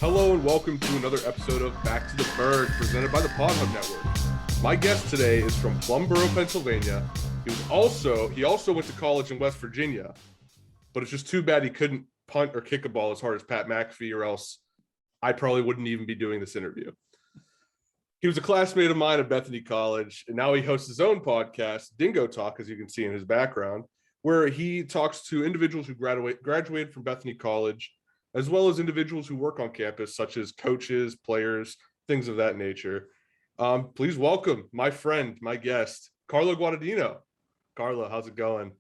Hello and welcome to another episode of Back to the Burgh, presented by the Pod Hub Network. My guest today is from Plumboro, Pennsylvania. He also went to college in West Virginia, but it's just too bad he couldn't punt or kick a ball as hard as Pat McAfee, or else I probably wouldn't even be doing this interview. He was a classmate of mine at Bethany College, and now he hosts his own podcast, Dingo Talk, as you can see in his background, where he talks to individuals who graduated from Bethany College, as well as individuals who work on campus, such as coaches, players, things of that nature. Please welcome my friend, my guest, Carlo Guadagnino. Carlo, how's it going?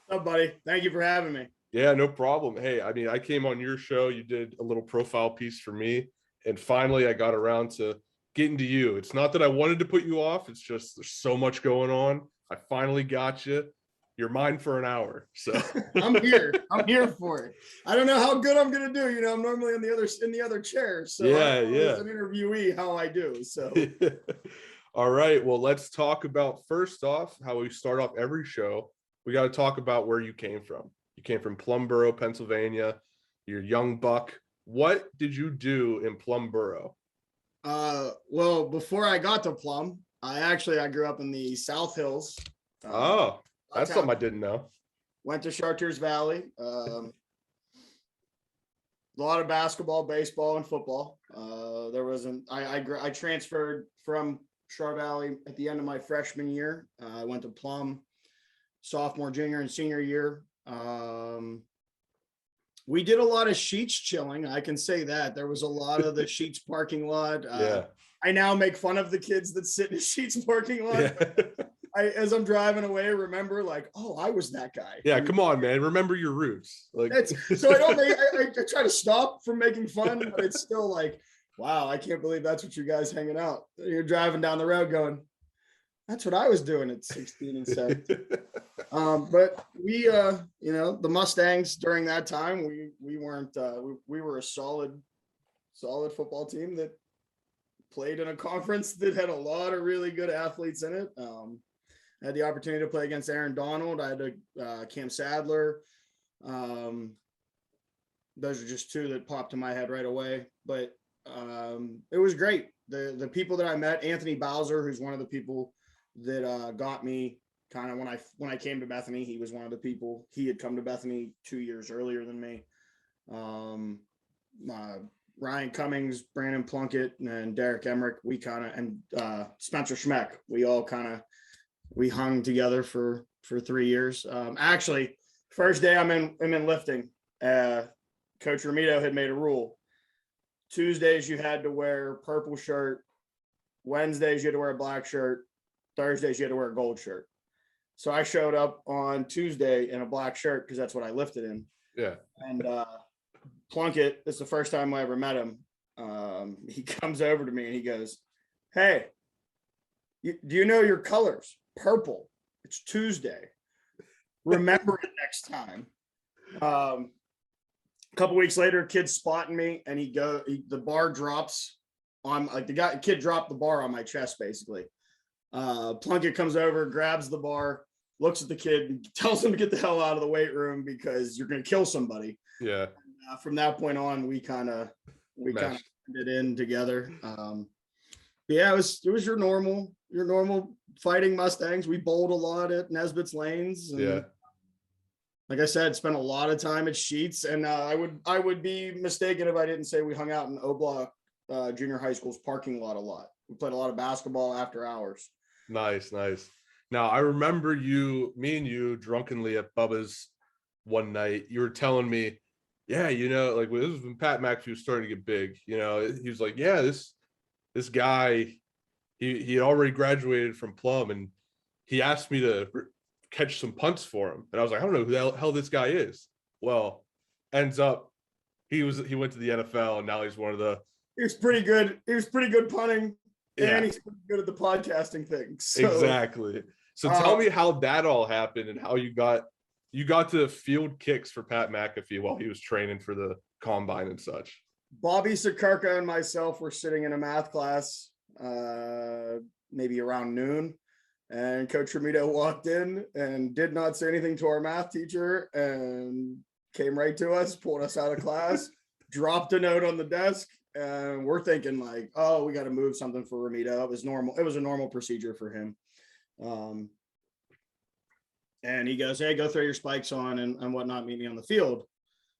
What's up, buddy? Thank you for having me. Yeah, no problem. Hey, I came on your show. You did a little profile piece for me, and finally I got around to getting to you. It's not that I wanted to put you off. It's just there's so much going on. I finally got you. You're mine for an hour. So I'm here. I'm here for it. I don't know how good I'm gonna do. You know, I'm normally in the other chair. So yeah. As an interviewee, how I do. So all right. Well, let's talk about, first off, how we start off every show. We got to talk about where you came from. You came from Plumboro, Pennsylvania. You're a young buck. What did you do in Plumboro? Well, before I got to Plum, I grew up in the South Hills. That's something I didn't know. Went to Chartiers Valley. A lot of basketball, baseball, and football. I transferred from Char Valley at the end of my freshman year. I went to Plum sophomore, junior, and senior year. We did a lot of Sheets chilling. I can say that. There was a lot of the Sheets parking lot. I now make fun of the kids that sit in Sheets parking lot. Yeah. As I'm driving away, remember, like, oh, I was that guy. Yeah, come on, man. Remember your roots. Like, so I try to stop from making fun, but it's still like, wow, I can't believe that's what you guys hanging out. You're driving down the road going, that's what I was doing at 16 and 17. But we, the Mustangs during that time, we were a solid football team that played in a conference that had a lot of really good athletes in it. I had the opportunity to play against Aaron Donald. I had Cam Sadler. Those are just two that popped to my head right away. But it was great. The people that I met, Anthony Bowser, who's one of the people that got me kind of when I came to Bethany. He was one of the people. He had come to Bethany 2 years earlier than me. Ryan Cummings, Brandon Plunkett, and Derek Emmerich. And Spencer Schmeck. We hung together for 3 years. Actually, first day I'm in lifting, Coach Ramito had made a rule. Tuesdays you had to wear a purple shirt. Wednesdays you had to wear a black shirt. Thursdays you had to wear a gold shirt. So I showed up on Tuesday in a black shirt because that's what I lifted in. Yeah. And Plunkett, this is the first time I ever met him. He comes over to me and he goes, "Hey, do you know your colors? Purple. It's Tuesday. Remember it next time." A couple weeks later, kid's spotting me, and the bar drops on, like, kid dropped the bar on my chest, basically. Plunkett comes over, grabs the bar, looks at the kid, and tells him to get the hell out of the weight room because you're going to kill somebody. Yeah. From that point on, we kind of ended in together. Yeah, it was your normal fighting Mustangs. We bowled a lot at Nesbitt's Lanes. And, yeah. Like I said, spent a lot of time at Sheets, and I would be mistaken if I didn't say we hung out in O-Block Junior High School's parking lot a lot. We played a lot of basketball after hours. Nice. Now, I remember me and you drunkenly at Bubba's one night. You were telling me, yeah, like, this was when Pat McAfee was starting to get big. He was like, yeah, this guy, he had already graduated from Plum, and he asked me to catch some punts for him. And I was like, I don't know who the hell this guy is. Well, ends up he went to the NFL, and now he's one of the. He was pretty good. He was pretty good punting, yeah. And he's pretty good at the podcasting thing. So, exactly. So tell me how that all happened and how you got to field kicks for Pat McAfee while he was training for the combine and such. Bobby Sakarka and myself were sitting in a math class, maybe around noon, and Coach Ramito walked in and did not say anything to our math teacher and came right to us, pulled us out of class, dropped a note on the desk, and we're thinking like, oh, we got to move something for Ramita. It was normal. It was a normal procedure for him. And he goes, hey, go throw your spikes on and whatnot, meet me on the field,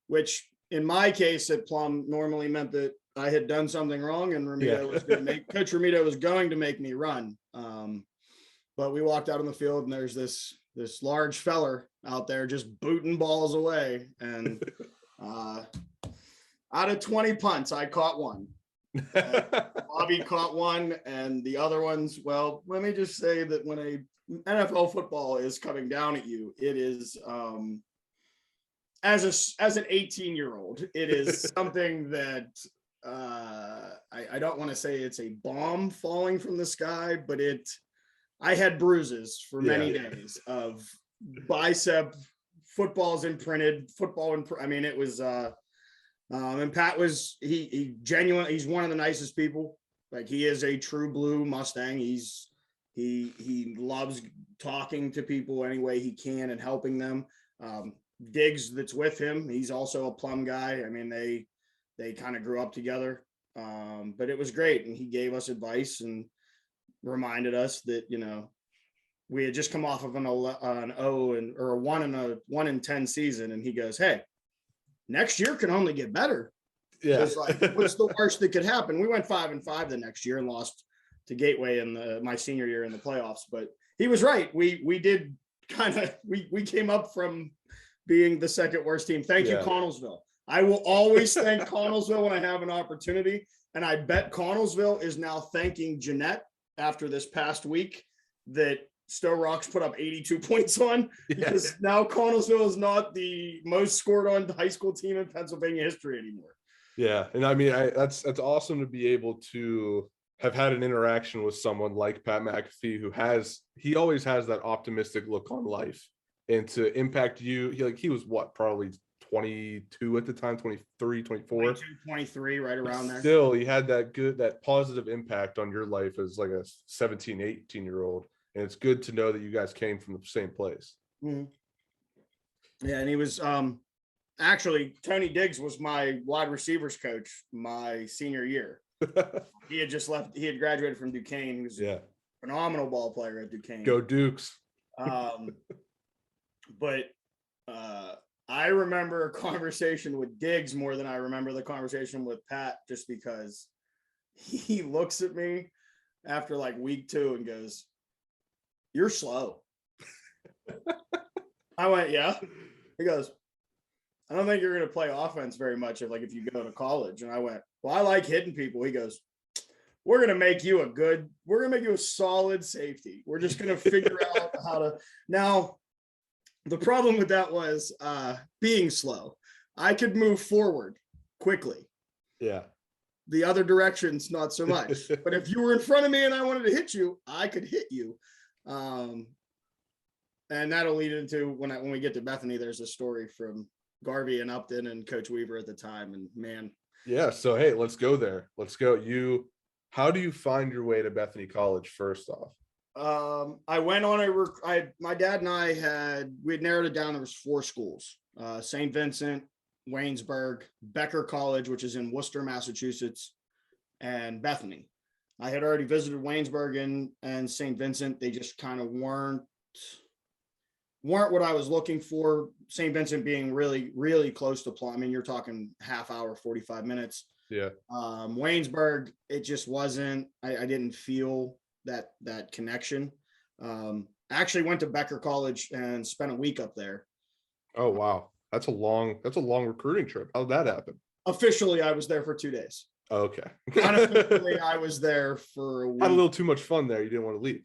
which in my case at Plum normally meant that I had done something wrong and Ramita was going to make Coach Ramita was going to make me run. But we walked out on the field and there's this large feller out there just booting balls away. And out of 20 punts, I caught one. Bobby caught one, and the other ones, well, let me just say that when a NFL football is coming down at you, it is as an 18-year-old, it is something that I don't want to say it's a bomb falling from the sky, but I had bruises for many days of bicep footballs imprinted, I mean, it was and Pat was he genuine. He's one of the nicest people. Like, he is a true blue Mustang. He loves talking to people any way he can and helping them. Diggs that's with him, he's also a Plum guy. I mean, they kind of grew up together. But it was great, and he gave us advice and reminded us that, you know, we had just come off of an 1 in 10 season, and he goes, hey, next year can only get better. Yeah. It's like, what's the worst that could happen? We went 5-5 the next year and lost to Gateway in my senior year in the playoffs. But he was right. We did we came up from being the second worst team. Thank you, Connellsville. I will always thank Connellsville when I have an opportunity. And I bet Connellsville is now thanking Jeanette after this past week that Stowe Rocks put up 82 points on, because now Connellsville is not the most scored on high school team in Pennsylvania history anymore. Yeah. And I mean, that's awesome to be able to have had an interaction with someone like Pat McAfee, he always has that optimistic look on life, and to impact you. He was what, probably 22 at the time, 23, 24, 22, 23, right around there. Still, he had that positive impact on your life as like a 17, 18-year-old. And it's good to know that you guys came from the same place. Mm-hmm. Yeah, and he was actually, Tony Diggs was my wide receivers coach my senior year. He had just left. He had graduated from Duquesne. He was a phenomenal ball player at Duquesne. Go Dukes. But I remember a conversation with Diggs more than I remember the conversation with Pat, just because he looks at me after like week 2 and goes, "You're slow." I went, "Yeah." He goes, "I don't think you're going to play offense very much if you go to college." And I went, "Well, I like hitting people." He goes, we're going to make you a solid safety. We're just going to figure out how to." Now, the problem with that was being slow. I could move forward quickly. Yeah. The other directions, not so much. But if you were in front of me and I wanted to hit you, I could hit you. And that'll lead into when we get to Bethany, there's a story from Garvey and Upton and Coach Weaver at the time. And man. Yeah. So, hey, let's go there. Let's go. How do you find your way to Bethany College first off? I went on my dad and I had narrowed it down. There was 4 schools, St. Vincent, Waynesburg, Becker College, which is in Worcester, Massachusetts, and Bethany. I had already visited Waynesburg and St. Vincent. They just kind of weren't what I was looking for. St. Vincent being really, really close to Plum. I mean, you're talking half hour, 45 minutes. Yeah. Waynesburg, it just wasn't, I didn't feel that connection. I actually went to Becker College and spent a week up there. Oh, wow. That's a long recruiting trip. How did that happen? Officially, I was there for 2 days. Okay. Unofficially, I was there for a week. Had a little too much fun there. You didn't want to leave.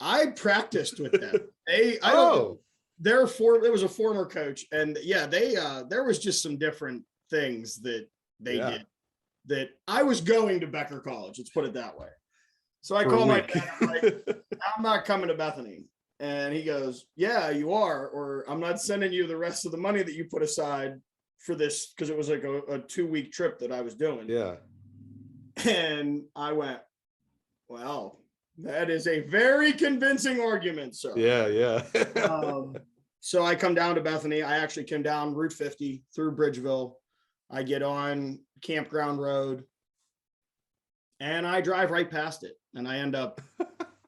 I practiced with them. It was a former coach, and there was just some different things that they did that I was going to Becker College. Let's put it that way. So I called my dad, I'm like, "I'm not coming to Bethany." And he goes, "Yeah, you are, or I'm not sending you the rest of the money that you put aside for this," because it was like a 2-week trip that I was doing. Yeah. And I went, "Well, that is a very convincing argument, sir." Yeah. So I come down to Bethany. I actually came down Route 50 through Bridgeville, I get on Campground Road and I drive right past it. And I end up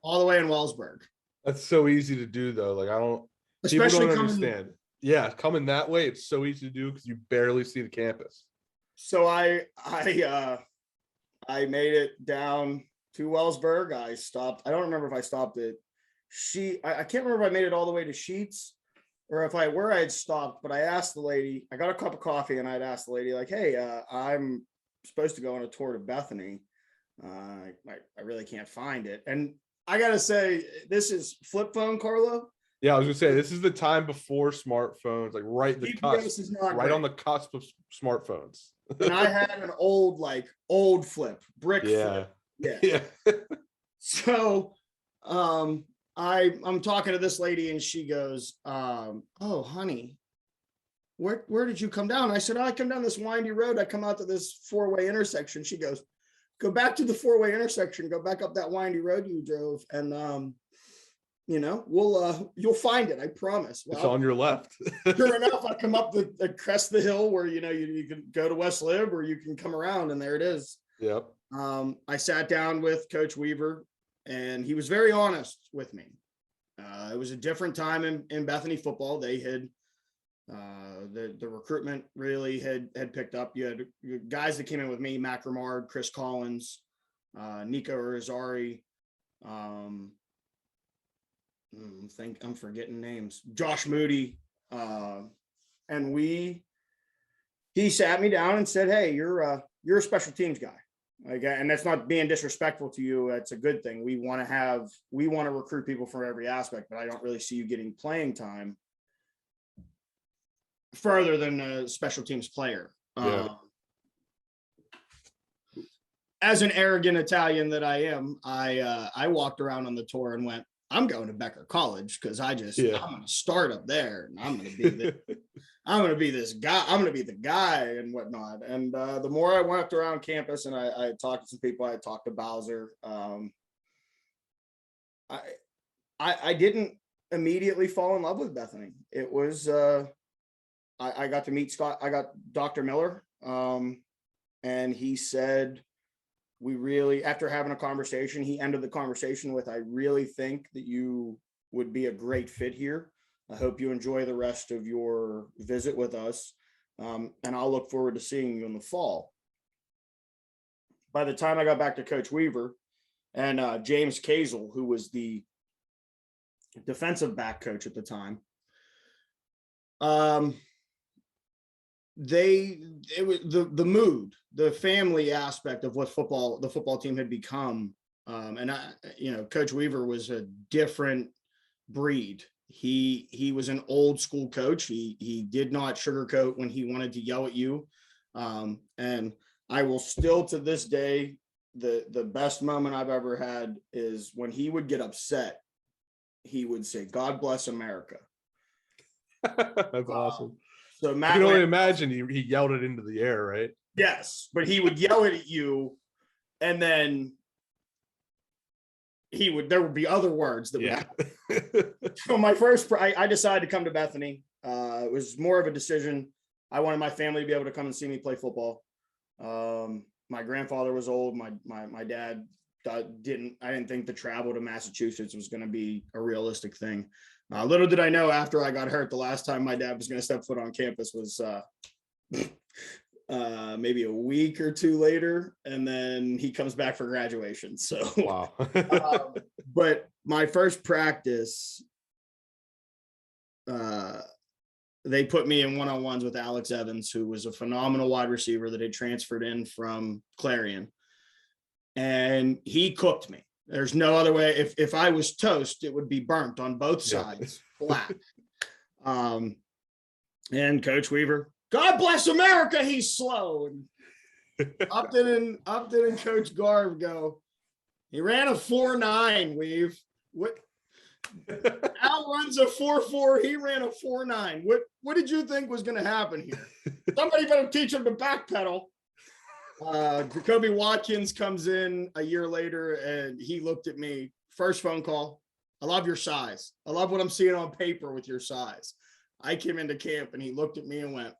all the way in Wellsburg. That's so easy to do though. Like people Especially don't coming, understand. Yeah, coming that way, it's so easy to do because you barely see the campus. so I made it down to Wellsburg. I stopped. I don't remember if I stopped at I can't remember if I made it all the way to Sheets or where I had stopped, but I asked the lady, I got a cup of coffee and I'd asked the lady like, hey, I'm supposed to go on a tour to Bethany. I really can't find it. And I got to say, this is flip phone, Carlo. Yeah, I was gonna say this is the time before smartphones, like right the GPS cusp, is not right great. on the cusp of smartphones. And I had an old flip, brick Yeah. flip. Yeah. So I'm talking to this lady and she goes, oh honey, where did you come down? I said, I come down this windy road. I come out to this 4-way intersection. She goes, go back to the 4-way intersection, go back up that windy road you drove, and you'll find it. I promise. Well, it's on your left. Sure enough, I come up the crest of the hill where you can go to West Lib or you can come around, and there it is. Yep. I sat down with Coach Weaver, and he was very honest with me. It was a different time in Bethany football. They had the recruitment really had picked up. You had guys that came in with me: Mac Ramard, Chris Collins, Nico Irizarry. I'm forgetting names. Josh Moody, and he sat me down and said, "Hey, you're a special teams guy." Like, and that's not being disrespectful to you. That's a good thing. We want to recruit people from every aspect, but I don't really see you getting playing time further than a special teams player. Yeah. As an arrogant Italian that I am, I walked around on the tour and went, I'm going to Becker College because I'm going to start up there and I'm going to be this guy. I'm going to be the guy and whatnot. And the more I walked around campus and I talked to some people, I talked to Bowser. I didn't immediately fall in love with Bethany. It was, I got to meet Scott. I got Dr. Miller. And he said, after having a conversation, he ended the conversation with, I really think that you would be a great fit here. I hope you enjoy the rest of your visit with us. And I'll look forward to seeing you in the fall. By the time I got back to Coach Weaver and James Kazel, who was the defensive back coach at the time, it was the mood, the family aspect of what the football team had become. And Coach Weaver was a different breed. He was an old school coach. He did not sugarcoat when he wanted to yell at you. And I will still to this day, the best moment I've ever had is when he would get upset, he would say, "God bless America." That's awesome. So Matt, I can only imagine he yelled it into the air, right? Yes, but he would yell it at you, and then there would be other words that would. So I decided to come to Bethany. It was more of a decision. I wanted my family to be able to come and see me play football. My grandfather was old. My dad didn't. I didn't think the travel to Massachusetts was going to be a realistic thing. Little did I know, after I got hurt, the last time my dad was going to step foot on campus was maybe a week or two later, and then he comes back for graduation. So, wow. But my first practice, they put me in one-on-ones with Alex Evans, who was a phenomenal wide receiver that had transferred in from Clarion, and he cooked me. There's no other way. If I was toast, it would be burnt on both sides, flat. And Coach Weaver, God bless America, he's slow. And Upton and Coach Garv go, he ran a 4.9, Weave. What? Al runs a 4.4. He ran a 4.9. What did you think was going to happen here? Somebody better teach him to backpedal. Jacoby Watkins comes in a year later, and he looked at me. First phone call. I love your size. I love what I'm seeing on paper with your size. I came into camp, and he looked at me and went,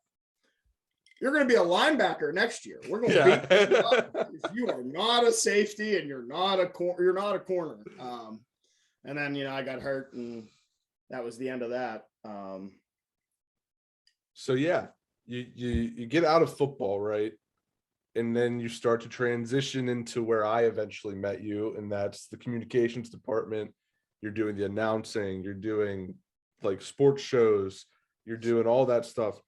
you're going to be a linebacker next year. We're going to beat you up if you are not a safety and you're not a corner. And then, I got hurt and that was the end of that. So yeah, you get out of football, right? And then you start to transition into where I eventually met you, and that's the communications department. You're doing the announcing, you're doing like sports shows, you're doing all that stuff.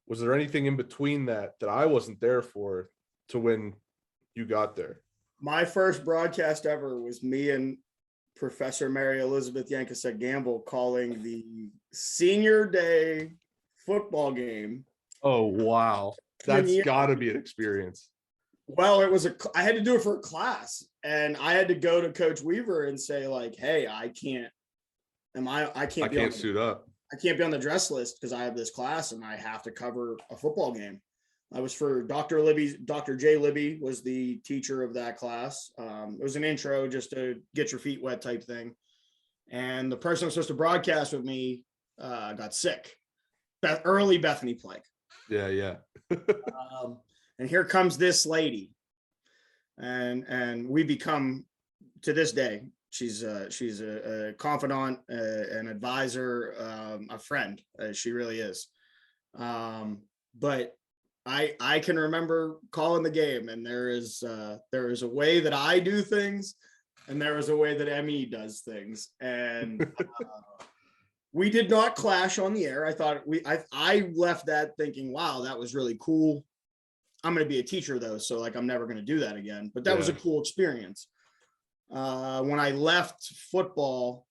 Was there anything in between that I wasn't there for to when you got there? My first broadcast ever was me and Professor Mary Elizabeth Yankasek Gamble calling the senior day football game. Oh, wow. That's got to be an experience. Well, I had to do it for a class, and I had to go to Coach Weaver and say like, hey, I can't suit up. I can't be on the dress list because I have this class and I have to cover a football game. I was for Dr. J. Libby was the teacher of that class. It was an intro just to get your feet wet type thing. And the person who was supposed to broadcast with me got sick. Early Bethany plague. Yeah. And here comes this lady. And we become, to this day, she's a confidant, an advisor, a friend. She really is. But I can remember calling the game, and there is a way that I do things, and there is a way that Emmy does things, and we did not clash on the air. I left that thinking, wow, that was really cool. I'm going to be a teacher though, so like I'm never going to do that again. But that was a cool experience. When I left football,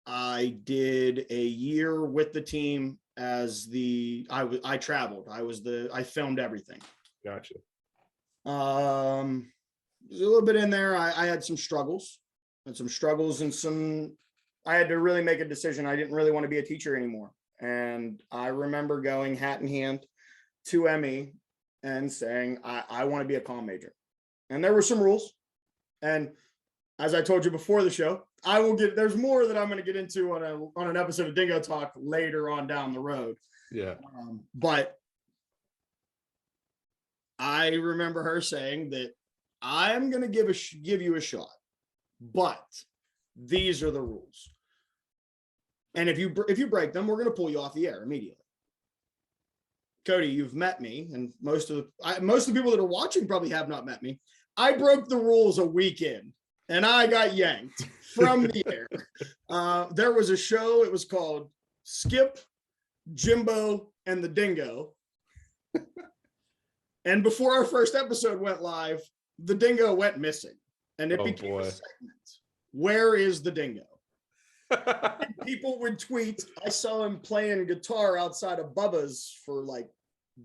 I did a year with the team as I traveled. I filmed everything. Gotcha. There's a little bit in there. I had some struggles and I had to really make a decision. I didn't really want to be a teacher anymore. And I remember going hat in hand to Emmy and saying, I want to be a comm major. And there were some rules. And as I told you before the show, there's more that I'm going to get into on an episode of Dingo Talk later on down the road. Yeah. But I remember her saying that I'm going to give you a shot, but these are the rules. And if you break them, we're going to pull you off the air immediately. Cody, you've met me, and most of the people that are watching probably have not met me. I broke the rules a week in, and I got yanked from the air. There was a show. It was called Skip, Jimbo, and the Dingo. And before our first episode went live, the Dingo went missing, and it became a segment. Where is the Dingo? And people would tweet, I saw him playing guitar outside of Bubba's for like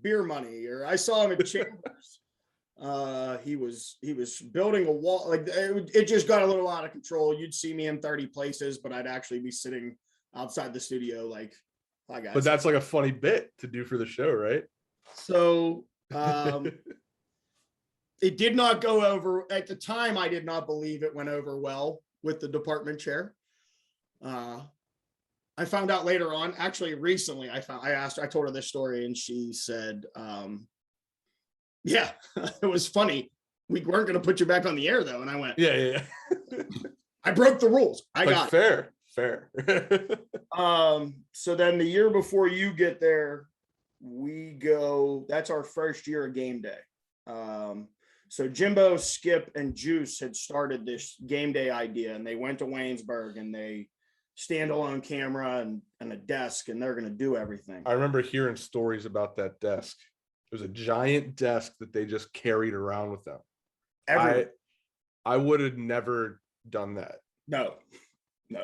beer money, or I saw him at Chambers. He was building a wall. Like it just got a little out of control. You'd see me in 30 places, but I'd actually be sitting outside the studio like, hi guys. But that's like a funny bit to do for the show, right? So it did not go over at the time. I did not believe it went over well with the department chair. I found out later on, actually recently, I told her this story and she said, yeah, it was funny. We weren't going to put you back on the air though. And I went, yeah. I broke the rules. I got fair. So then the year before you get there, that's our first year of game day. So Jimbo, Skip, and Juice had started this game day idea, and they went to Waynesburg, and they standalone camera and a desk, and they're going to do everything. I remember hearing stories about that desk. It was a giant desk that they just carried around with them. I would have never done that. No.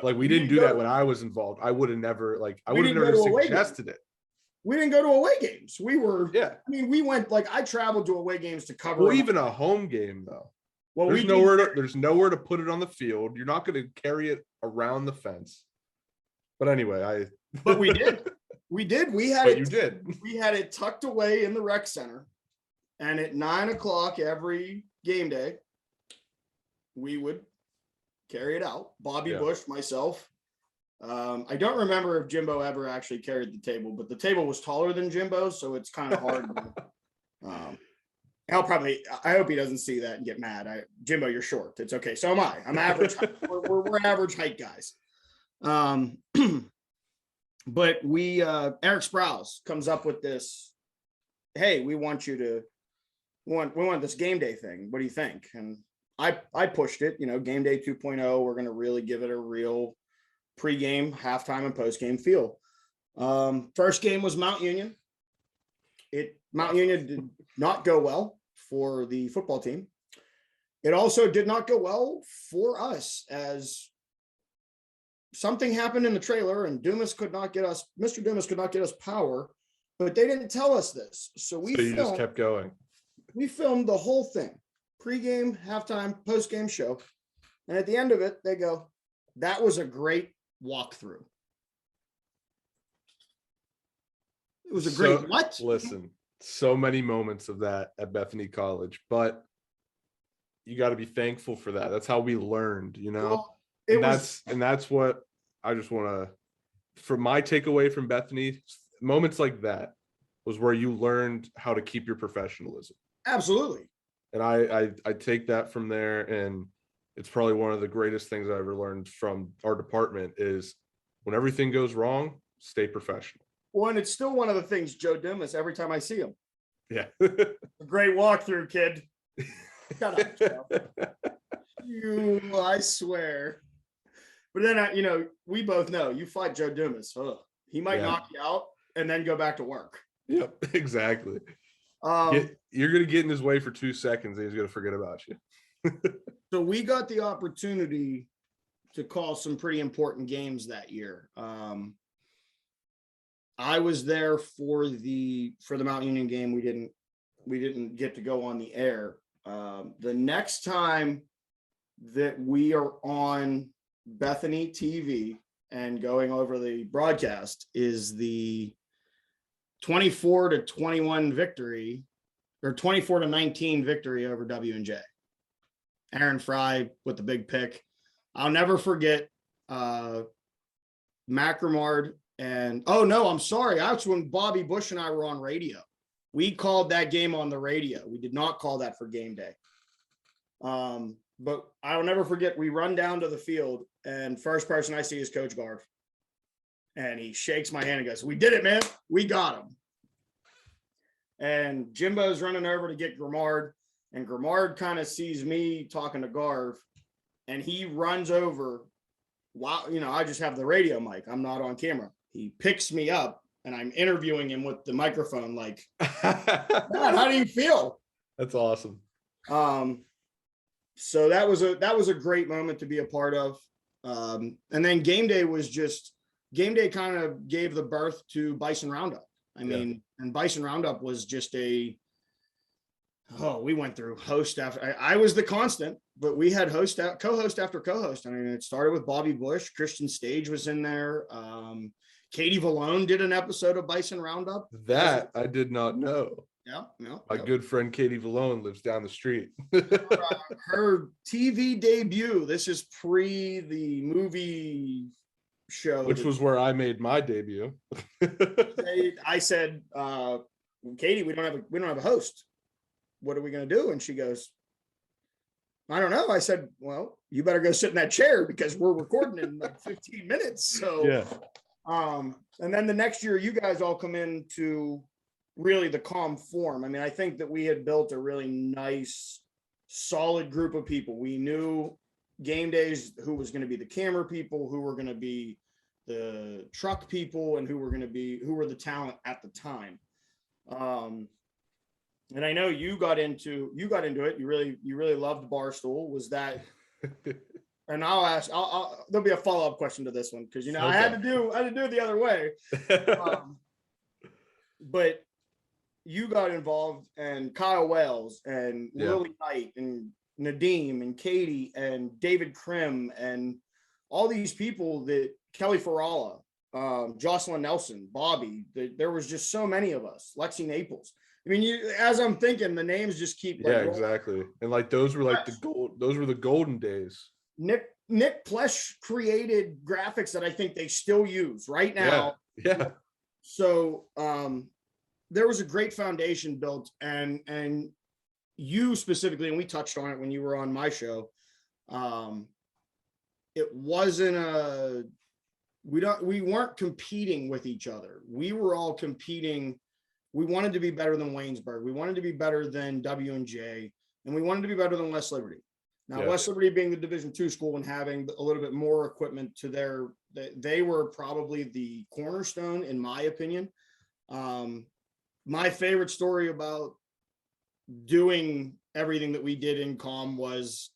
Like we didn't do that when I was involved. I would have never suggested it. We didn't go to away games. We were, I mean, we went, like, I traveled to away games to cover. Well, even a home game, though. Well, there's nowhere to put it on the field. You're not going to carry it around the fence. But anyway, But we did. We did. We had it tucked away in the rec center. And at 9:00 every game day, we would carry it out. Bobby Bush, myself. I don't remember if Jimbo ever actually carried the table, but the table was taller than Jimbo, so it's kind of hard. I hope he doesn't see that and get mad. Jimbo, you're short. It's okay. So am I. I'm average. we're average height guys. But Eric Sprouse comes up with this. Hey, we want we want this game day thing. What do you think? And I pushed it, game day 2.0. We're going to really give it a real pregame, halftime, and postgame feel. First game was Mount Union. Mount Union did not go well for the football team. It also did not go well for us, as something happened in the trailer and Mr. Dumas could not get us power, but they didn't tell us this. So you just kept going. We filmed the whole thing, pregame, halftime, postgame show. And at the end of it, they go, that was a great walkthrough. It was a great what? Listen, so many moments of that at Bethany College, but you got to be thankful for that. That's how we learned, Well, that's what I just want to, from my takeaway from Bethany, moments like that was where you learned how to keep your professionalism. Absolutely. And I take that from there, and it's probably one of the greatest things I ever learned from our department is when everything goes wrong, stay professional. Well, and it's still one of the things Joe Dumas, every time I see him. Yeah. A great walkthrough, kid. Shut up, Joe. I swear. But then, we both know you fight Joe Dumas. He might knock you out and then go back to work. Yep, exactly. You're going to get in his way for 2 seconds and he's going to forget about you. So we got the opportunity to call some pretty important games that year. I was there for the Mount Union game. We didn't get to go on the air. The next time that we are on Bethany TV and going over the broadcast is the 24-21 victory, or 24-19 victory over W&J. Aaron Fry with the big pick. I'll never forget McRamard and I'm sorry. That's when Bobby Bush and I were on radio. We called that game on the radio. We did not call that for game day. But I'll never forget, we run down to the field and first person I see is Coach Garv. And he shakes my hand and goes, "We did it, man. We got him." And Jimbo's running over to get Grimard, and Grimard kind of sees me talking to Garv, and he runs over. Wow, I just have the radio mic. I'm not on camera. He picks me up, and I'm interviewing him with the microphone. Like, "God, how do you feel?" That's awesome. So that was a great moment to be a part of. And then game day kind of gave the birth to Bison Roundup. I mean, and Bison Roundup was just we went through host after, I was the constant, but we had co-host after co-host. I mean, it started with Bobby Bush, Christian Stage was in there. Katie Vallone did an episode of Bison Roundup. That I did not know. Yeah. My good friend Katie Vallone lives down the street. Her TV debut, this is pre the movie show. Which was where I made my debut. I said, "Katie, we don't have a host. What are we going to do?" And she goes, "I don't know." I said, "Well, you better go sit in that chair because we're recording in like 15 minutes." So, yeah. And then the next year, you guys all come into really the calm form. I mean, I think that we had built a really nice, solid group of people. We knew game days who was going to be the camera people, who were going to be the truck people, and who were the talent at the time. And I know you got into it. You really loved Barstool. Was that? And there'll be a follow-up question to this one because okay. I had to do it the other way. But you got involved, and Kyle Wales and Lily Knight and Nadeem and Katie and David Krim and all these people, that Kelly Ferralla, Jocelyn Nelson, Bobby, there was just so many of us, Lexi Naples. I mean, as I'm thinking, the names just keep exactly. And like those were like those were the golden days. Nick Plesh created graphics that I think they still use right now. Yeah. So there was a great foundation built, and you specifically, and we touched on it when you were on my show. It wasn't we weren't competing with each other. We were all competing. We wanted to be better than Waynesburg. We wanted to be better than W&J, and we wanted to be better than West Liberty. Now, West Liberty being the Division II school and having a little bit more equipment to they were probably the cornerstone, in my opinion. My favorite story about doing everything that we did in COM was,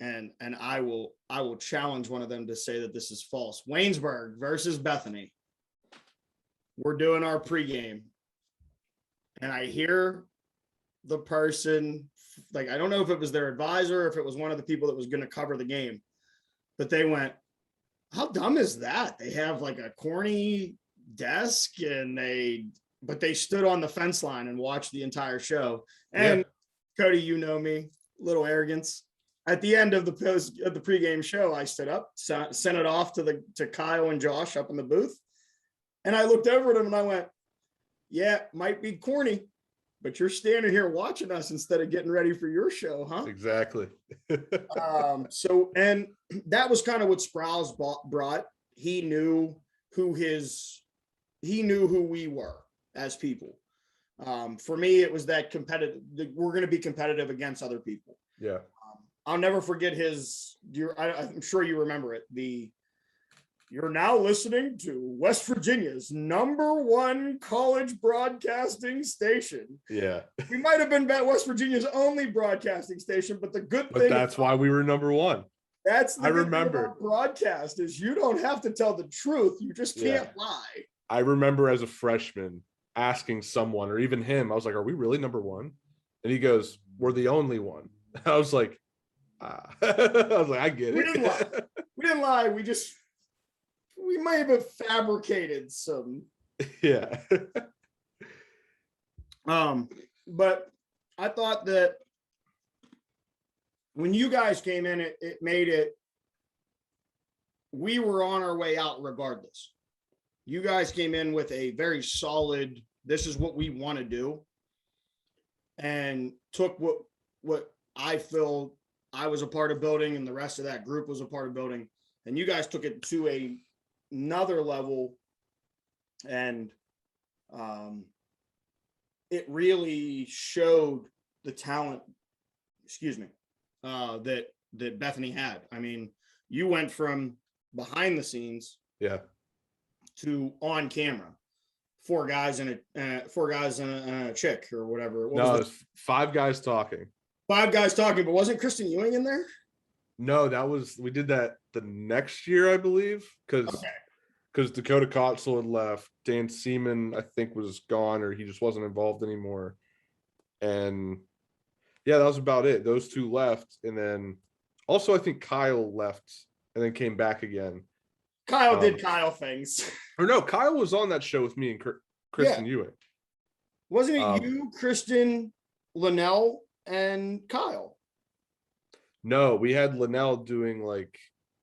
and I will challenge one of them to say that this is false. Waynesburg versus Bethany. We're doing our pregame, and I hear the person, like, I don't know if it was their advisor or if it was one of the people that was going to cover the game, but they went, how dumb is that? They have like a corny desk, but they stood on the fence line and watched the entire show. And Cody, you know me, little arrogance. At the end of the pregame show, I stood up, sent it off to Kyle and Josh up in the booth. And I looked over at him and I went, yeah, might be corny, but you're standing here watching us instead of getting ready for your show, huh? Exactly. And that was kind of what Sprouse brought. He knew who we were as people. For me, it was that competitive. We're going to be competitive against other people. Yeah. I'll never forget I'm sure you remember it. You're now listening to West Virginia's #1 college broadcasting station. Yeah. We might have been West Virginia's only broadcasting station, but the good thing. That's why we were #1. That's the I remember. Broadcast is you don't have to tell the truth. You just can't lie. I remember as a freshman asking someone, or even him, I was like, are we really #1? And he goes, we're the only one. I was like, I was like, I get it. We didn't lie. We might have fabricated some. Yeah. But I thought that when you guys came in, it made it, we were on our way out regardless. You guys came in with a very solid, this is what we want to do, and took what I feel I was a part of building and the rest of that group was a part of building. And you guys took it to another level, and it really showed the talent, that Bethany had. I mean, you went from behind the scenes to on camera. Four guys and a chick or whatever. No, it's 5 guys talking. 5 guys talking, but wasn't Kristen Ewing in there? No, we did that the next year, I believe, because Dakota Kotzel had left. Dan Seaman, I think, was gone, or he just wasn't involved anymore. And yeah, that was about it. Those 2 left, and then also I think Kyle left and then came back again. Kyle did Kyle things. Or no, Kyle was on that show with me and Kristen Ewing. Wasn't it you, Kristen, Linnell, and Kyle? No, we had Linnell doing like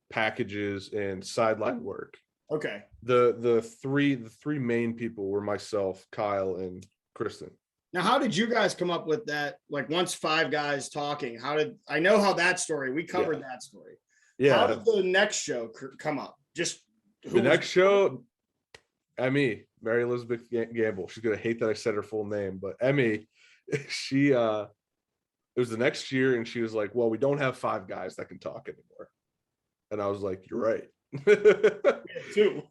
packages and sideline work. Okay. The three main people were myself, Kyle, and Kristen. Now, how did you guys come up with that? Like, once 5 guys talking, I know how that story, we covered that story. Yeah. How did the next show come up? Just the next show, Emmy, Mary Elizabeth Gamble. She's going to hate that I said her full name, but Emmy, it was the next year, and she was like, well, we don't have 5 guys that can talk anymore. And I was like, you're right. We have 2.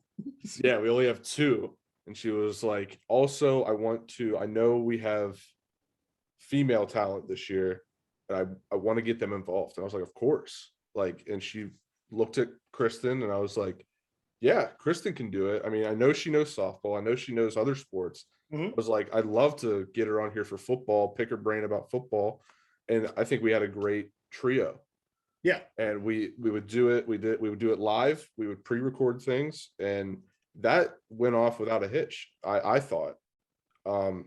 Yeah, we only have 2. And she was like, also, I know we have female talent this year, and I want to get them involved. And I was like, of course. Like, and she looked at Kristen, and I was like, yeah, Kristen can do it. I mean, I know she knows softball. I know she knows other sports. I was like, I'd love to get her on here for football, pick her brain about football. And I think we had a great trio. Yeah. And we would do it. We would do it live. We would pre-record things, and that went off without a hitch, I thought. And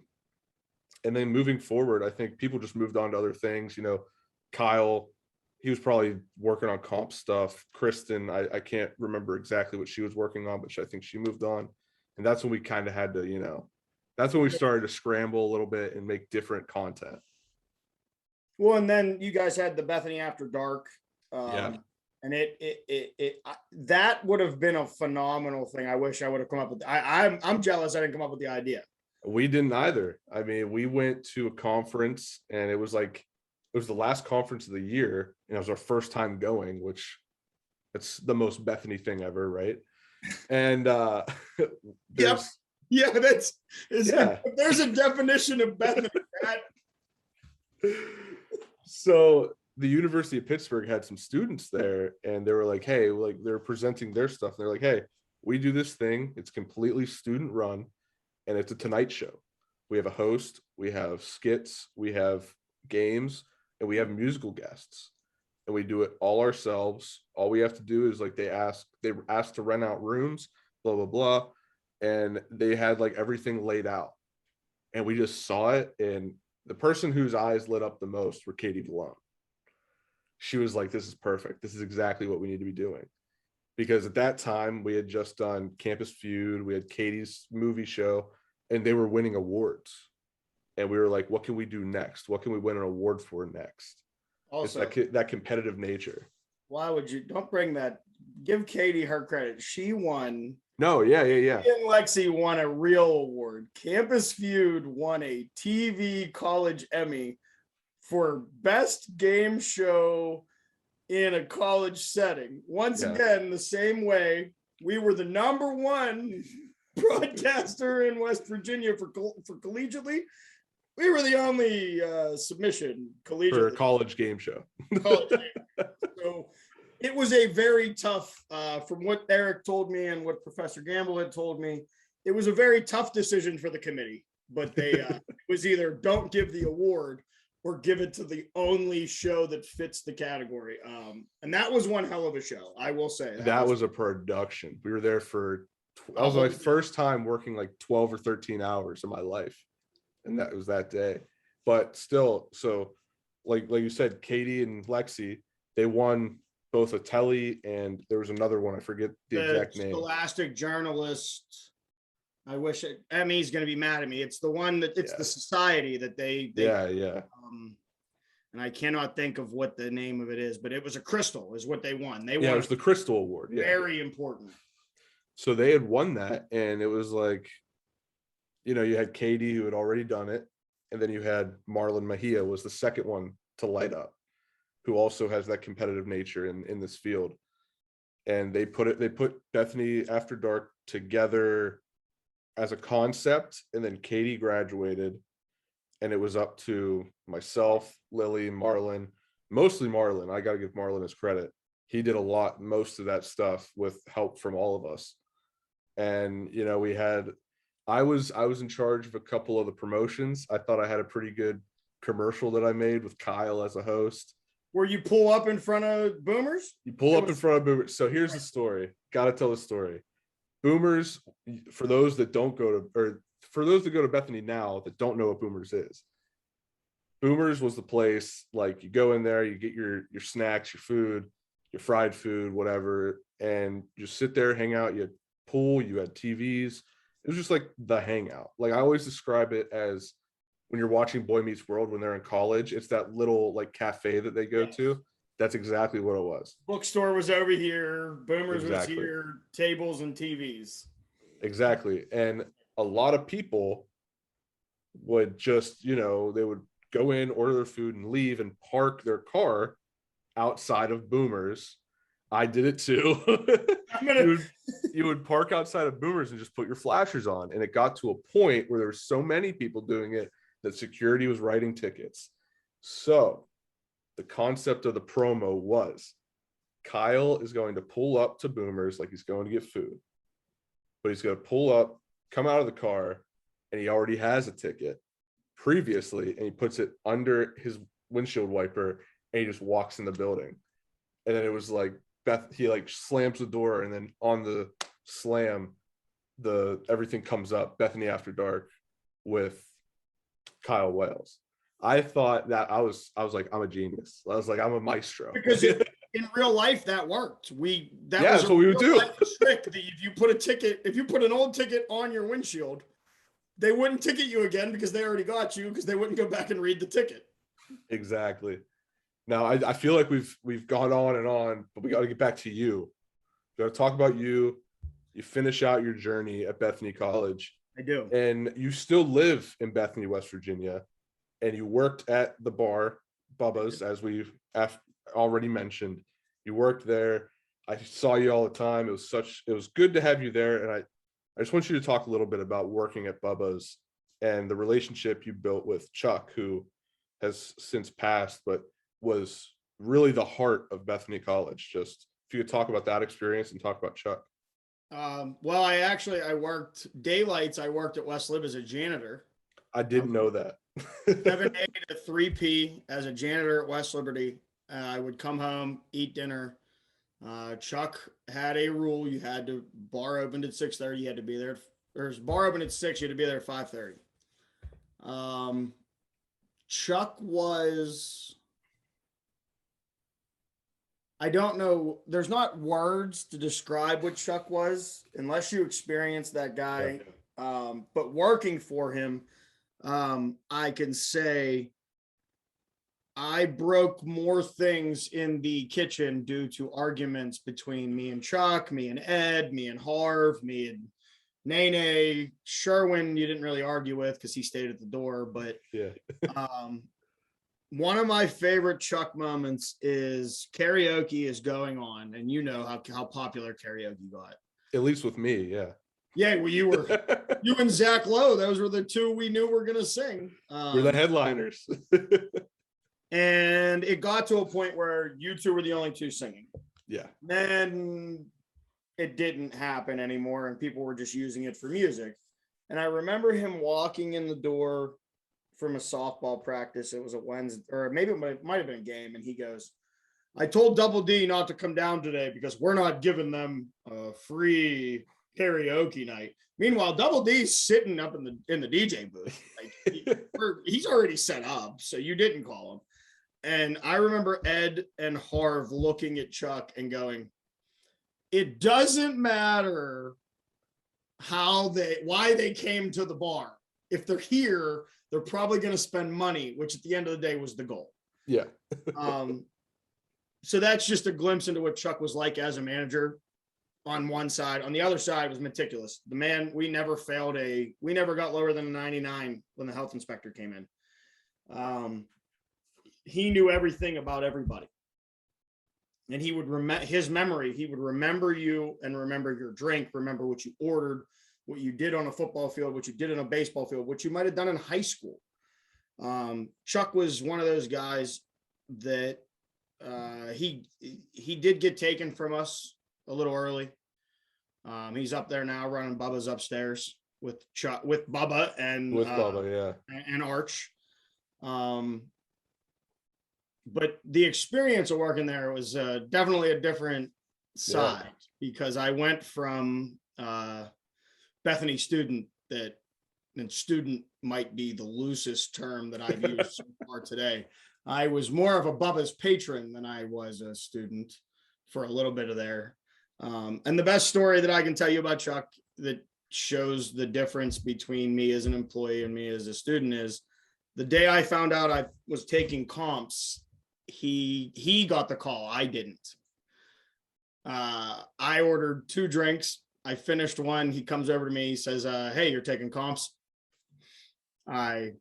then moving forward, I think people just moved on to other things. You know, Kyle, he was probably working on comp stuff. Kristen, I can't remember exactly what she was working on, but I think she moved on. And that's when we kind of had to, That's when we started to scramble a little bit and make different content. Well, and then you guys had the Bethany After Dark. Yeah. And that would have been a phenomenal thing. I wish I would have come up with. I'm jealous I didn't come up with the idea. We didn't either. I mean, we went to a conference, and it was the last conference of the year, and it was our first time going, which it's the most Bethany thing ever, right? And Yep. Yeah, yeah. There's a definition of Bethany. So the University of Pittsburgh had some students there, and they were like, hey, like they're presenting their stuff. They're like, hey, we do this thing. It's completely student run, and it's a Tonight Show. We have a host, we have skits, we have games, and we have musical guests. And we do it all ourselves. All we have to do is like they asked to rent out rooms, blah, blah, blah. And they had like everything laid out. And we just saw it. And the person whose eyes lit up the most were Katie Valone. She was like, this is perfect. This is exactly what we need to be doing. Because at that time, we had just done Campus Feud. We had Katie's movie show, and they were winning awards. And we were like, what can we do next? What can we win an award for next? Also, it's that competitive nature. Why would you? Don't bring that. Give Katie her credit. She won. No, yeah. And Lexi won a real award. Campus Feud won a TV College Emmy for best game show in a college setting. Once again, the same way we were the #1 broadcaster in West Virginia for collegiately. We were the only submission collegiate for a college game show. So it was a very tough, from what Eric told me and what Professor Gamble had told me, it was a very tough decision for the committee. But they it was either don't give the award or give it to the only show that fits the category. And that was one hell of a show, I will say. That was a production. We were there for, that was my first time working like 12 or 13 hours of my life. And that was that day. But still, so like you said, Katie and Lexi, they won both a Telly, and there was another one, I forget the exact name. Scholastic Journalist. I wish Emmy's going to be mad at me. It's the one that it's the society that they and I cannot think of what the name of it is, but it was a crystal is what they won. They won. It was the Crystal Award. Yeah. Very important. So they had won that, and it was like, you know, you had Katie who had already done it, and then you had Marlon Mejia was the second one to light up, who also has that competitive nature in this field. And they put Bethany After Dark together as a concept, and then Katie graduated, and it was up to myself, Lily, Marlon, mostly Marlon. I got to give Marlon his credit. He did most of that stuff with help from all of us. And, you know, I was in charge of a couple of the promotions. I thought I had a pretty good commercial that I made with Kyle as a host. Where you pull up in front of Boomers? You pull up in front of Boomers. So here's the story. Got to tell the story. Boomers, for those that go to Bethany now that don't know what Boomers is. Boomers was the place, like you go in there, you get your snacks, your food, your fried food, whatever, and you sit there, hang out. You had pool, you had TVs. It was just like the hangout. Like I always describe it as when you're watching Boy Meets World when they're in college, it's that little like cafe that they go to. That's exactly what it was. Bookstore was over here, Boomers was here, tables and TVs. Exactly. And a lot of people would just, you know, they would go in, order their food and leave and park their car outside of Boomers. I did it too. You would park outside of Boomers and just put your flashers on. And it got to a point where there were so many people doing it that security was writing tickets. So the concept of the promo was Kyle is going to pull up to Boomers like he's going to get food. But he's going to pull up, come out of the car, and he already has a ticket previously, and he puts it under his windshield wiper, and he just walks in the building. And then it was like he like slams the door, and then on the slam, everything comes up, Bethany After Dark with Kyle Wales. I thought that I was like, I'm a genius. I was like, I'm a maestro. Because in real life that worked. That's what we would do. Trick that if you put an old ticket on your windshield, they wouldn't ticket you again because they already got you, because they wouldn't go back and read the ticket. Exactly. Now I feel like we've gone on, but we got to get back to you. We got to talk about you. You finish out your journey at Bethany College. I do. And you still live in Bethany, West Virginia, and you worked at the bar, Bubba's, as we've already mentioned. You worked there. I saw you all the time. It was good to have you there. And I just want you to talk a little bit about working at Bubba's and the relationship you built with Chuck, who has since passed, but was really the heart of Bethany College. Just if you could talk about that experience and talk about Chuck. Well, I worked daylights. I worked at West Lib as a janitor. I didn't know that. 7A to 3P as a janitor at West Liberty. I would come home, eat dinner. Chuck had a rule: you had to bar opened at 6:30. You had to be there. Or bar opened at 6. You had to be there at 5:30. Chuck was. I don't know. There's not words to describe what Chuck was unless you experience that guy. But working for him, I can say I broke more things in the kitchen due to arguments between me and Chuck, me and Ed, me and Harv, me and Nene. Sherwin, you didn't really argue with because he stayed at the door. But yeah. One of my favorite Chuck moments is karaoke is going on, and you know how popular karaoke got. At least with me, yeah. Yeah, well, you and Zach Lowe, those were the two we knew were gonna sing. We're the headliners. And it got to a point where you two were the only two singing. Yeah. Then it didn't happen anymore, and people were just using it for music. And I remember him walking in the door from a softball practice. It was a Wednesday, or maybe it might have been a game. And he goes, "I told Double D not to come down today because we're not giving them a free karaoke night." Meanwhile, Double D's sitting up in the DJ booth. Like he's already set up, so you didn't call him. And I remember Ed and Harv looking at Chuck and going, "It doesn't matter why they came to the bar. If they're here, they're probably going to spend money," which at the end of the day was the goal. Yeah. So that's just a glimpse into what Chuck was like as a manager on one side. On the other side was meticulous. The man, we never got lower than a 99 when the health inspector came in. He knew everything about everybody. And he would he would remember you and remember your drink, remember what you ordered, what you did on a football field, what you did on a baseball field, what you might have done in high school. Chuck was one of those guys that he did get taken from us a little early. He's up there now running Bubba's upstairs with Chuck, with Bubba and Bubba, yeah, and Arch. But the experience of working there was definitely a different side, because I went from Bethany student, and student might be the loosest term that I've used so far today. I was more of a Bubba's patron than I was a student for a little bit of there. And the best story that I can tell you about Chuck that shows the difference between me as an employee and me as a student is the day I found out I was taking comps, he got the call. I didn't. I ordered 2 drinks. I finished one. He comes over to me. He says, "Hey, you're taking comps." I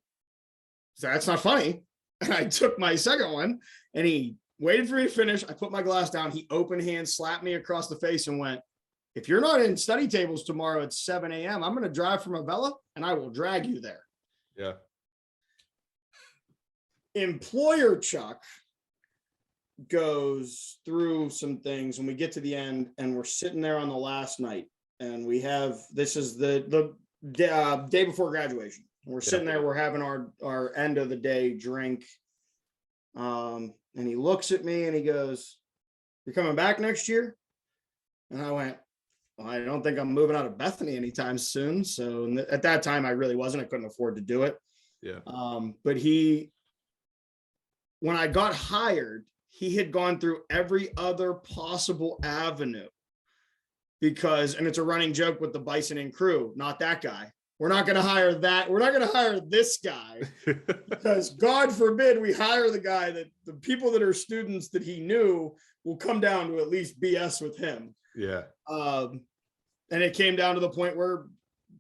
said, "That's not funny." And I took my second one, and he waited for me to finish. I put my glass down. He open hand slapped me across the face and went, "If you're not in study tables tomorrow at 7 a.m., I'm going to drive from Avella and I will drag you there." Yeah. Employer Chuck goes through some things, and we get to the end, and we're sitting there on the last night, and this is the day before graduation. We're sitting there, we're having our end of the day drink. And he looks at me and he goes, "You're coming back next year?" And I went, "Well, I don't think I'm moving out of Bethany anytime soon." So at that time, I really wasn't. I couldn't afford to do it. Yeah. But when I got hired, he had gone through every other possible avenue and it's a running joke with the Bison and crew, not that guy. we're not going to hire that. We're not going to hire this guy because God forbid we hire the guy that the people that are students that he knew will come down to at least BS with him. Yeah. And it came down to the point where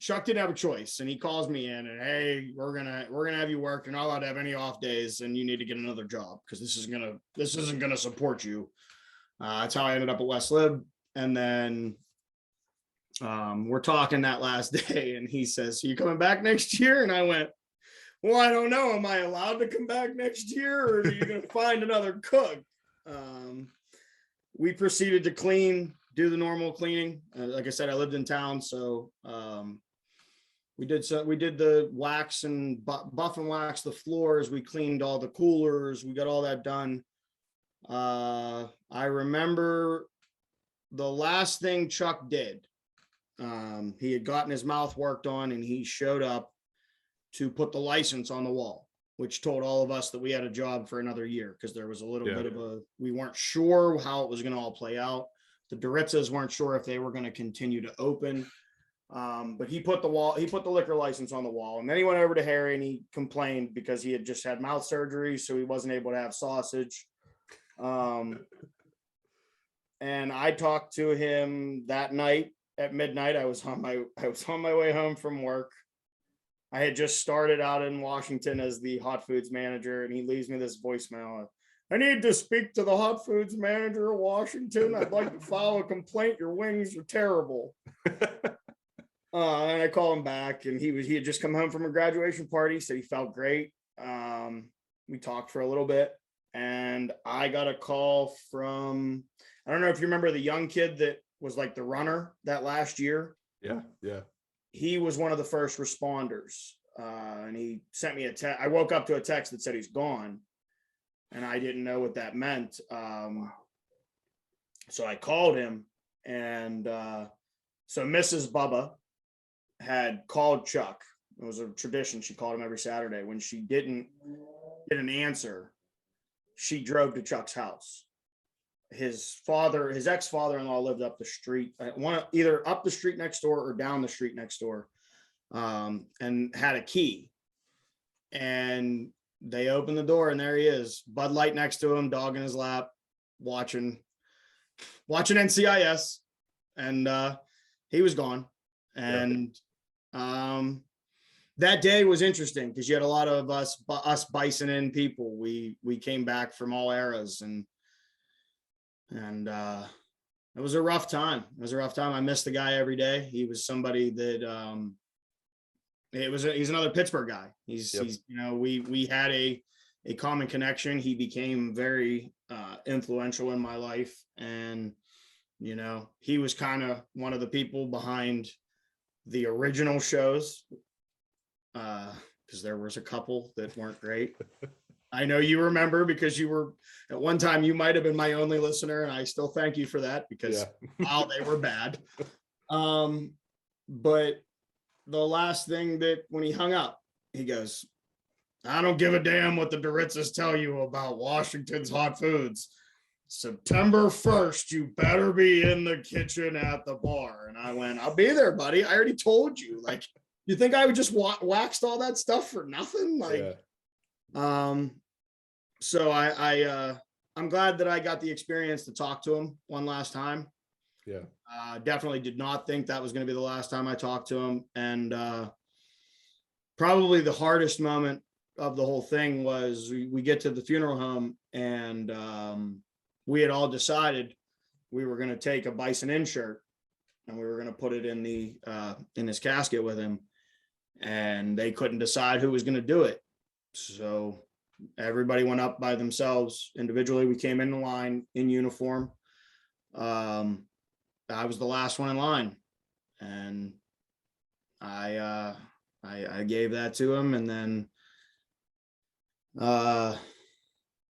Chuck didn't have a choice, and he calls me in and, hey, we're gonna have you work. You're not allowed to have any off days, and you need to get another job because this isn't gonna support you. That's how I ended up at West Lib. And then we're talking that last day, and he says, "So you coming back next year?" And I went, "Well, I don't know. Am I allowed to come back next year, or are you gonna find another cook?" We proceeded to do the normal cleaning. Like I said, I lived in town, so we did the wax and buff and wax the floors. We cleaned all the coolers. We got all that done. I remember the last thing Chuck did. He had gotten his mouth worked on, and he showed up to put the license on the wall, which told all of us that we had a job for another year because there was a little bit of we weren't sure how it was going to all play out. The Doritzas weren't sure if they were going to continue to open. But he put the liquor license on the wall, and then he went over to Harry and he complained because he had just had mouth surgery, so he wasn't able to have sausage. And I talked to him that night at midnight. I was on my way home from work. I had just started out in Washington as the hot foods manager, and he leaves me this voicemail. "I need to speak to the hot foods manager of Washington. I'd like to file a complaint. Your wings are terrible." And I call him back, and he had just come home from a graduation party, so he felt great. We talked for a little bit, and I got a call from, I don't know if you remember the young kid that was like the runner that last year. Yeah. He was one of the first responders, and he sent me a text. I woke up to a text that said he's gone, and I didn't know what that meant. So I called him, and so Mrs. Bubba had called Chuck. It was a tradition. She called him every Saturday. When she didn't get an answer, she drove to Chuck's house. His ex-father-in-law lived up the street, either up the street next door or down the street next door, and had a key. And they opened the door, and there he is, Bud Light next to him, dog in his lap, watching NCIS, and he was gone. And that day was interesting because you had a lot of us bison in people. We came back from all eras, and it was a rough time. I missed the guy every day. He was somebody that he's another Pittsburgh guy. He's we had a common connection. He became very influential in my life, and he was kind of one of the people behind the original shows, because there was a couple that weren't great. I know you remember because you were at one time, you might have been my only listener, and I still thank you for that because wow, they were bad. But the last thing that when he hung up, he goes, "I don't give a damn what the Doritzas tell you about Washington's hot foods. September 1st, you better be in the kitchen at the bar." And I went, "I'll be there, buddy. I already told you." Like, you think I would just waxed all that stuff for nothing? Like, so I'm glad that I got the experience to talk to him one last time. Yeah. Definitely did not think that was going to be the last time I talked to him. And probably the hardest moment of the whole thing was we get to the funeral home, and we had all decided we were going to take a Bison Inn shirt and we were going to put it in his casket with him, and they couldn't decide who was going to do it. So everybody went up by themselves individually. We came in the line in uniform. I was the last one in line, and I gave that to him. And then,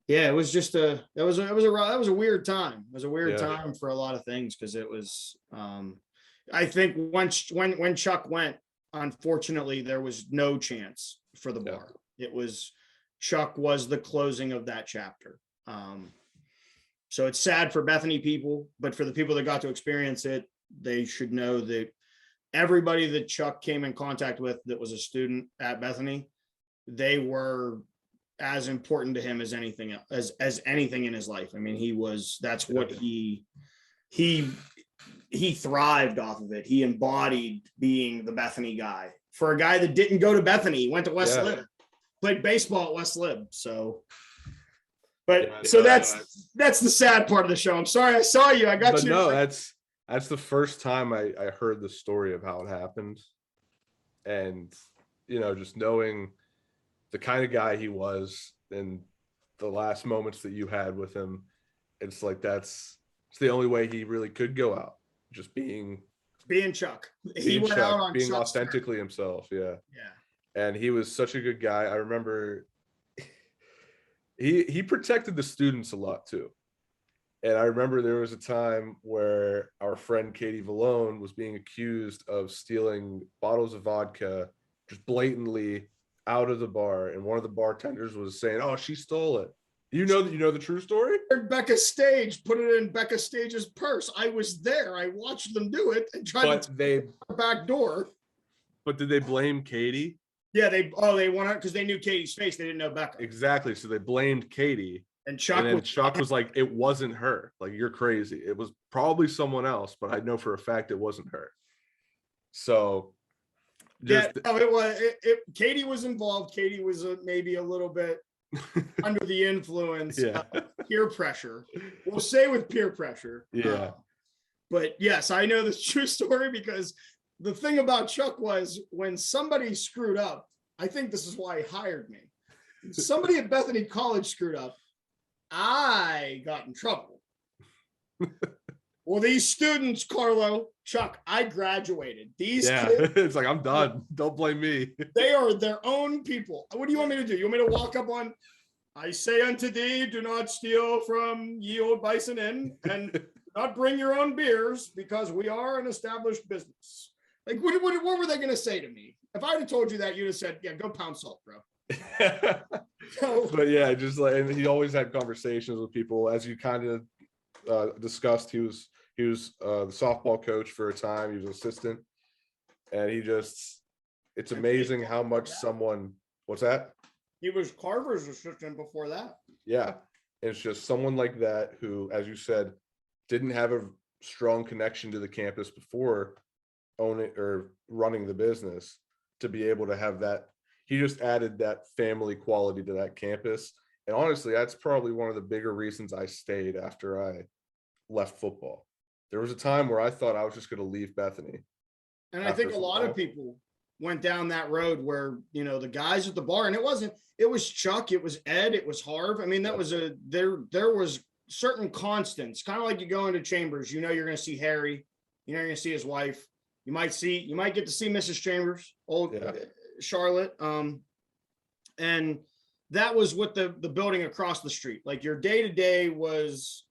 it was just that was a weird time. It was a weird time for a lot of things. Cause it was, I think when Chuck went, unfortunately, there was no chance for the bar. Chuck was the closing of that chapter. So it's sad for Bethany people, but for the people that got to experience it, they should know that everybody that Chuck came in contact with that was a student at Bethany, they were as important to him as anything as anything in his life. I mean, that's what he thrived off of it. He embodied being the Bethany guy. For a guy that didn't go to Bethany, he went to West Lib, played baseball at West Lib. So that's the sad part of the show. I'm sorry I saw you. I got you. No, that's the first time I heard the story of how it happened. And, just knowing the kind of guy he was and the last moments that you had with him, it's like it's the only way he really could go out, just being Chuck. He went out on being Chuck's authentically himself. Yeah. Yeah. And he was such a good guy. I remember he protected the students a lot too. And I remember there was a time where our friend Katie Vallone was being accused of stealing bottles of vodka just blatantly out of the bar. And one of the bartenders was saying, "Oh, she stole it." You know the true story? Becca Stage put it in Becca Stage's purse. I was there. I watched them do it and tried to take the back door. But did they blame Katie? Yeah, they wanted, because they knew Katie's face. They didn't know Becca. Exactly. So they blamed Katie. And Chuck was like, it wasn't her. Like, you're crazy. It was probably someone else, but I know for a fact it wasn't her. So it was. Katie was involved. Katie was maybe a little bit under the influence of peer pressure. We'll say with peer pressure. Yeah. But yes, I know the true story, because the thing about Chuck was, when somebody screwed up, I think this is why he hired me. Somebody at Bethany College screwed up, I got in trouble. Well, these students, Carlo, Chuck, I graduated. These kids, it's like, I'm done. Don't blame me. They are their own people. What do you want me to do? You want me to walk up on, "I say unto thee, do not steal from ye old Bison Inn, and do not bring your own beers, because we are an established business." Like, what were they going to say to me? If I had told you that, you'd have said, "Yeah, go pound salt, bro." But yeah, just like, and he always had conversations with people, as you kind of discussed. He was the softball coach for a time. He was an assistant, and it's amazing how much someone. What's that? He was Carver's assistant before that. Yeah, it's just someone like that who, as you said, didn't have a strong connection to the campus before owning or running the business, to be able to have that. He just added that family quality to that campus. And honestly, that's probably one of the bigger reasons I stayed after I left football. There was a time where I thought I was just going to leave Bethany. And I think a lot of people went down that road where, the guys at the bar, and it was Chuck, it was Ed, it was Harv. I mean, there was certain constants, kind of like you go into Chambers, you're going to see Harry, you're going to see his wife. You might get to see Mrs. Chambers, Charlotte. And that was what the building across the street, like your day-to-day was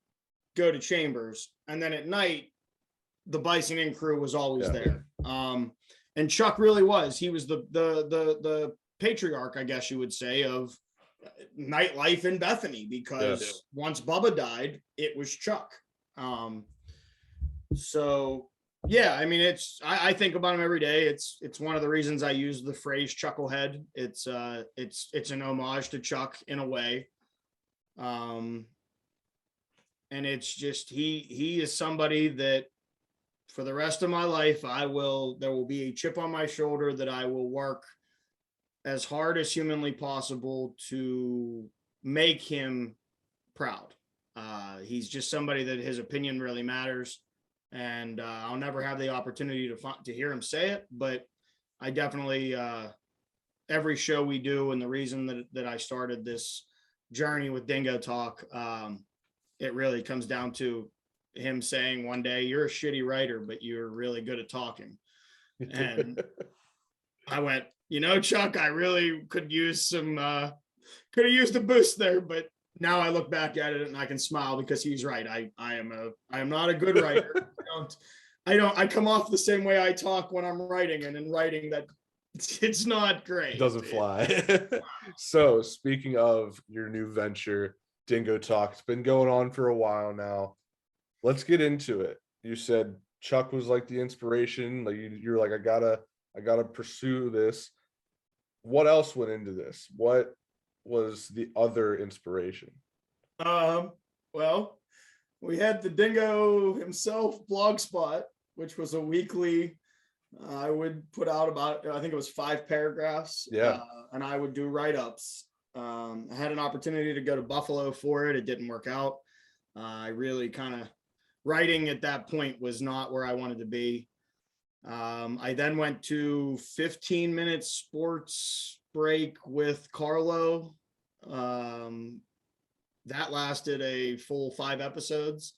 go to Chambers. And then at night, the Bison Inn crew was always there. And Chuck really was, he was the patriarch, I guess you would say, of nightlife in Bethany, because once Bubba died, it was Chuck. So yeah, I mean, I think about him every day. It's one of the reasons I use the phrase chucklehead. It's an homage to Chuck in a way. And it's just, he is somebody that for the rest of my life, there will be a chip on my shoulder that I will work as hard as humanly possible to make him proud. He's just somebody that his opinion really matters. And I'll never have the opportunity to hear him say it, but I definitely, every show we do, and the reason that I started this journey with Dingo Talk, it really comes down to him saying one day, "You're a shitty writer, but you're really good at talking." And I went, Chuck, I really could use a boost there, but now I look back at it and I can smile, because he's right. I am not a good writer. I come off the same way I talk when I'm writing, and in writing that it's not great. It doesn't fly. So speaking of your new venture, Dingo Talk, it's been going on for a while now. Let's get into it. You said Chuck was like the inspiration. Like you're like, I gotta pursue this. What else went into this? What was the other inspiration? Well, we had the Dingo himself blog spot, which was a weekly. I would put out about, I think it was 5 paragraphs. Yeah. And I would do write-ups. I had an opportunity to go to Buffalo for it. It didn't work out. I really kind of, writing at that point was not where I wanted to be. I then went to 15-minute sports break with Carlo. That lasted a full 5 episodes.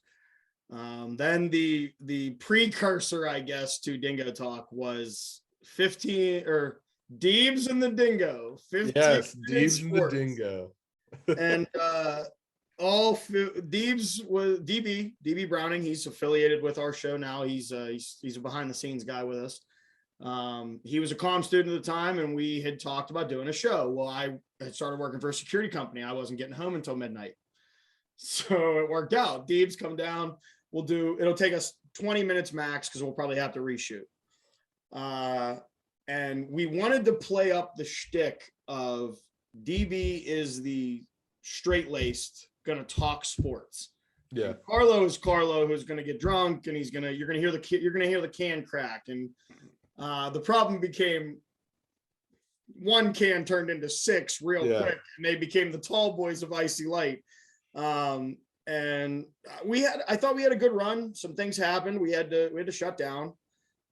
Then the precursor, I guess, to Dingo Talk was 15 or Deebs and the Dingo. 15 Yes, minutes Deebs and the sports. Dingo. And Deebs was DB Browning. He's affiliated with our show now. He's a behind the scenes guy with us. He was a comm student at the time, and we had talked about doing a show. Well, I had started working for a security company. I wasn't getting home until midnight, so it worked out. Deebs, come down. It'll take us 20 minutes max because we'll probably have to reshoot. And we wanted to play up the shtick of DB is the straight-laced, gonna talk sports. Yeah. And Carlo is Carlo, who's gonna get drunk, and you're gonna hear the can crack. And the problem became one can turned into 6 real quick, and they became the tall boys of Icy Light. And I thought we had a good run. Some things happened. We had to shut down.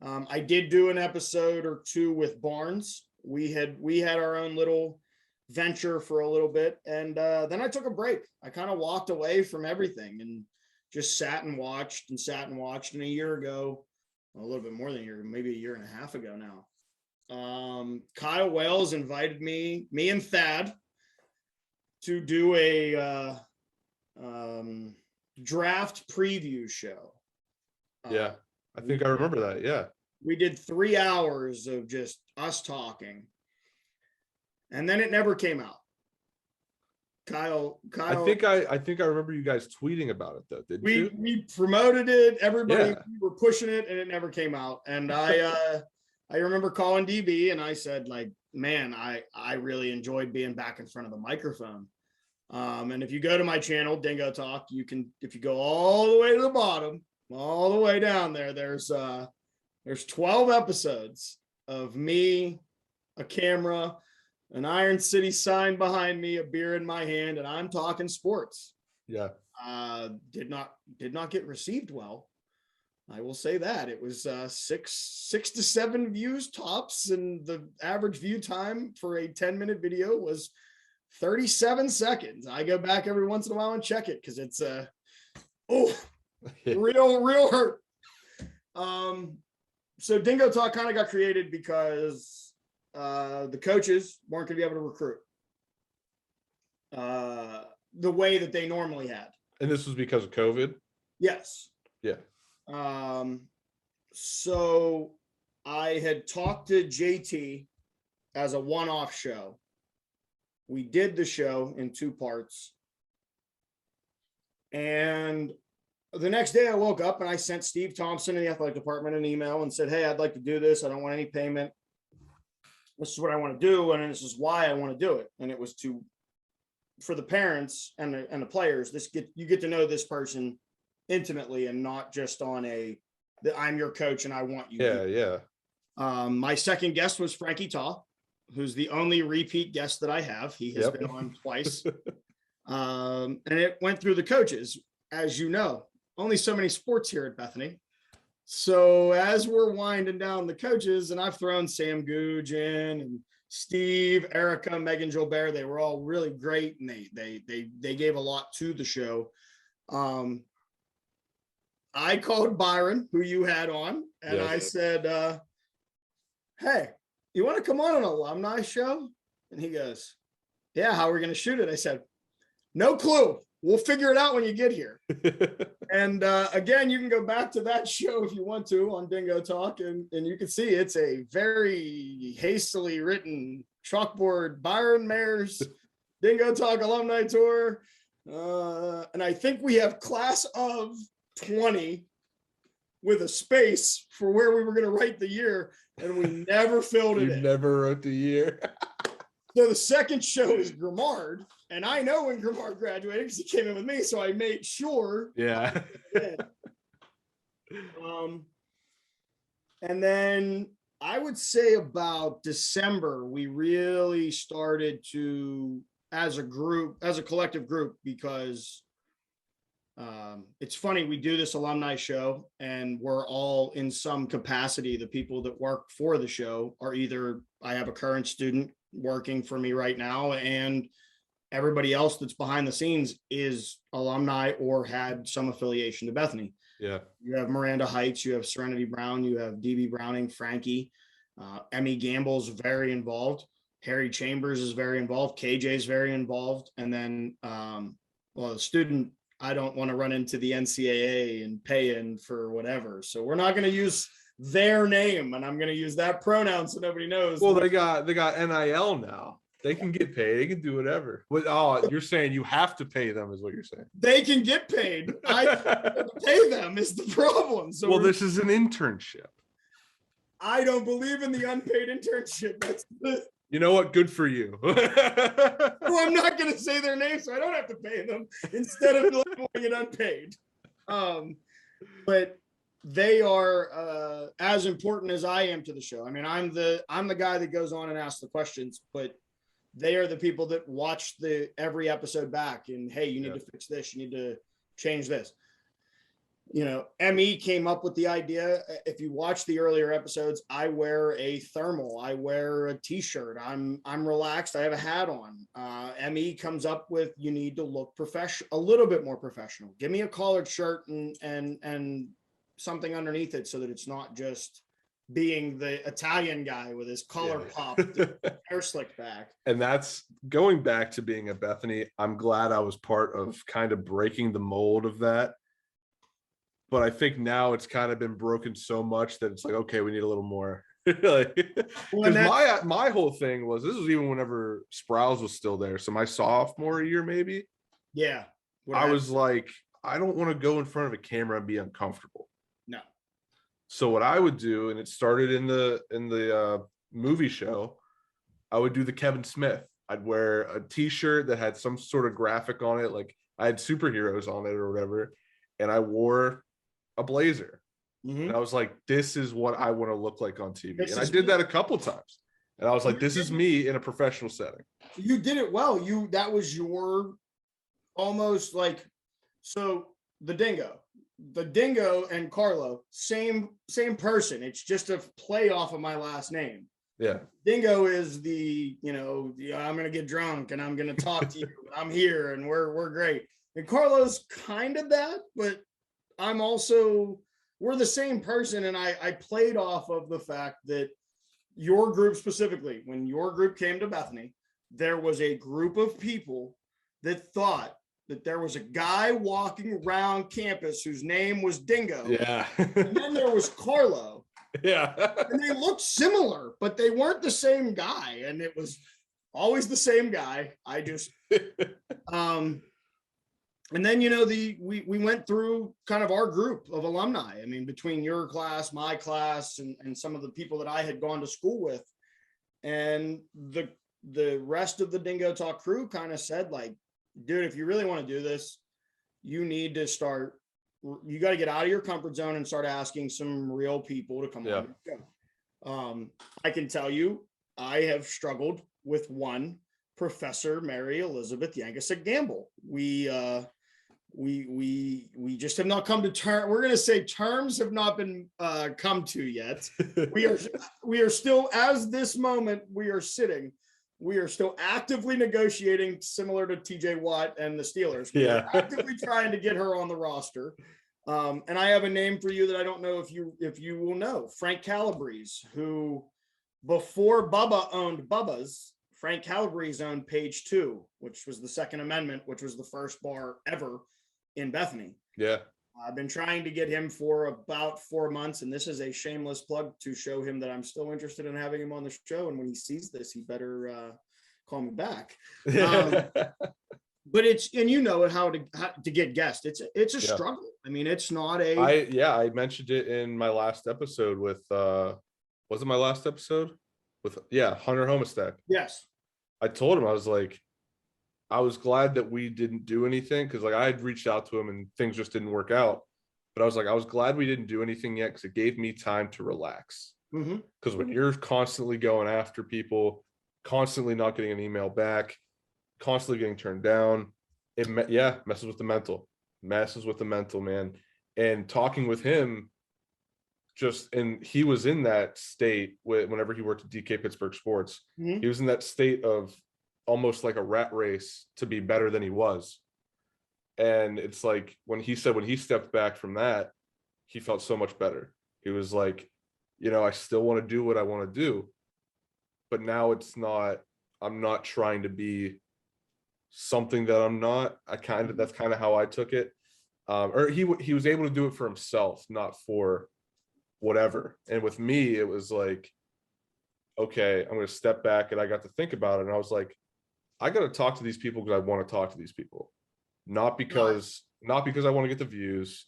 I did do an episode or 2 with Barnes. We had our own little venture for a little bit. And then I took a break. I kind of walked away from everything and just sat and watched. And a year ago, a little bit more than a year, maybe a year and a half ago now, Kyle Wales invited me and Thad to do a draft preview show. Yeah, I think I remember that. Yeah, we did 3 hours of just us talking, and then it never came out. Kyle. I think I remember you guys tweeting about it though. Didn't you? We promoted it. Everybody we were pushing it, and it never came out. And I remember calling DB, and I said, like, man, I really enjoyed being back in front of the microphone. And if you go to my channel, Dingo Talk, if you go all the way to the bottom, all the way down there, there's 12 episodes of me, a camera, an Iron City sign behind me, a beer in my hand, and I'm talking sports. Yeah. Did not get received well. I will say that. It was 6 to 7 views tops, and the average view time for a 10-minute video was 37 seconds. I go back every once in a while and check it because it's real hurt. So Dingo Talk kind of got created because the coaches weren't going to be able to recruit the way that they normally had. And this was because of COVID? Yes. Yeah. So I had talked to JT as a one-off show. We did the show in 2 parts. And the next day I woke up and I sent Steve Thompson in the athletic department an email and said, hey, I'd like to do this. I don't want any payment. This is what I want to do. And this is why I want to do it. And it was for the parents and the players, you get to know this person intimately and not just on I'm your coach and I want you. Yeah. My second guest was Frankie Taw, who's the only repeat guest that I have. He has been on twice. And it went through the coaches. As you know, only so many sports here at Bethany. So as we're winding down the coaches, and I've thrown Sam Googe in and Steve, Erica, Megan Gilbert, they were all really great. And they gave a lot to the show. I called Byron, who you had on, and I said, hey, you want to come on an alumni show? And he goes, yeah, how are we going to shoot it? I said, no clue. We'll figure it out when you get here. And again, you can go back to that show if you want to on Dingo Talk, and you can see it's a very hastily written chalkboard, Byron Mayer's Dingo Talk alumni tour. And I think we have class of 20 with a space for where we were going to write the year, and we never filled it You in. never wrote the year. So the second show is Grimard, and I know when Grimard graduated because he came in with me, so I made sure. Yeah. And then I would say about December, we really started to, as a group, as a collective group, because it's funny, we do this alumni show and we're all in some capacity. The people that work for the show are either, I have a current student working for me right now, and everybody else that's behind the scenes is alumni or had some affiliation to Bethany. Yeah. You have Miranda Heights, you have Serenity Brown, you have DB Browning, Frankie, Emmy Gamble's very involved. Harry Chambers is very involved. KJ is very involved. And then, the student, I don't want to run into the NCAA and pay in for whatever. So we're not going to use their name, and I'm going to use that pronoun so nobody knows. Well, they got NIL now. They can get paid. They can do whatever. You're saying you have to pay them, is what you're saying. They can get paid. I pay them is the problem. So this is an internship. I don't believe in the unpaid internship. You know what? Good for you. Well, I'm not going to say their name, so I don't have to pay them instead of labeling it unpaid. But they are as important as I am to the show. I mean, I'm the guy that goes on and asks the questions, but they are the people that watch every episode back and, hey, you need to fix this. You need to change this. You know, ME came up with the idea. If you watch the earlier episodes, I wear a thermal, I wear a t-shirt. I'm relaxed. I have a hat on. ME comes up with, you need to look professional, a little bit more professional. Give me a collared shirt and something underneath it so that it's not just being the Italian guy with his collar popped, hair slicked back. And that's going back to being a Bethany. I'm glad I was part of kind of breaking the mold of that. But I think now it's kind of been broken so much that it's like, okay, we need a little more. Because my whole thing was, this was even whenever Sprouse was still there. So my sophomore year, maybe. Yeah. I was like, I don't want to go in front of a camera and be uncomfortable. No. So what I would do, and it started in the movie show, I would do the Kevin Smith. I'd wear a t-shirt that had some sort of graphic on it, like I had superheroes on it or whatever, and I wore a blazer. Mm-hmm. And I was like, this is what I want to look like on TV. And I did that a couple times. And I was like, this is me in a professional setting. You did it well. That was your almost like, so the Dingo and Carlo, same person. It's just a play off of my last name. Yeah. Dingo is I'm going to get drunk and I'm going to talk to you. I'm here and we're great. And Carlo's kind of that, but we're the same person. And I played off of the fact that your group specifically, when your group came to Bethany, there was a group of people that thought that there was a guy walking around campus whose name was Dingo. Yeah. And then there was Carlo. Yeah. And they looked similar, but they weren't the same guy. And it was always the same guy. And then, we went through kind of our group of alumni. I mean, between your class, my class, and some of the people that I had gone to school with. And the rest of the Dingo Talk crew kind of said, like, dude, if you really want to do this, you need to you got to get out of your comfort zone and start asking some real people to come on your show. I can tell you, I have struggled with one, Professor Mary Elizabeth Yankasik Gamble. We just have not come to terms. We're going to say terms have not been come to yet. We are still, as this moment we are sitting, we are still actively negotiating, similar to TJ Watt and the Steelers. We're actively trying to get her on the roster. And I have a name for you that I don't know if you will know. Frank Calabrese, who before Bubba owned Bubba's, Frank Calabrese owned Page 2, which was the Second Amendment, which was the first bar ever in Bethany. Yeah. I've been trying to get him for about 4 months, and this is a shameless plug to show him that I'm still interested in having him on the show. And when he sees this, he better call me back. But it's, and you know how to get guests. It's a Yeah. struggle. I mean, it's not a. I mentioned it in my last episode with was it my last episode with Hunter Homestack. Yes. I told him, I was like, I was glad that we didn't do anything, because like I had reached out to him and things just didn't work out. But I was like, I was glad we didn't do anything yet, because it gave me time to relax. Because when you're constantly going after people, constantly not getting an email back, constantly getting turned down, it messes with the mental, man. And talking with him, and he was in that state whenever he worked at DK Pittsburgh Sports. He was in that state of almost like a rat race to be better than he was. And it's like when he stepped back from that, he felt so much better. He was like, I still want to do what I want to do, but now I'm not trying to be something that I'm not. That's kind of how I took it. Or he was able to do it for himself, not for whatever. And with me, it was like, okay, I'm going to step back, and I got to think about it. And I was like, I got to talk to these people because I want to talk to these people, not because I want to get the views,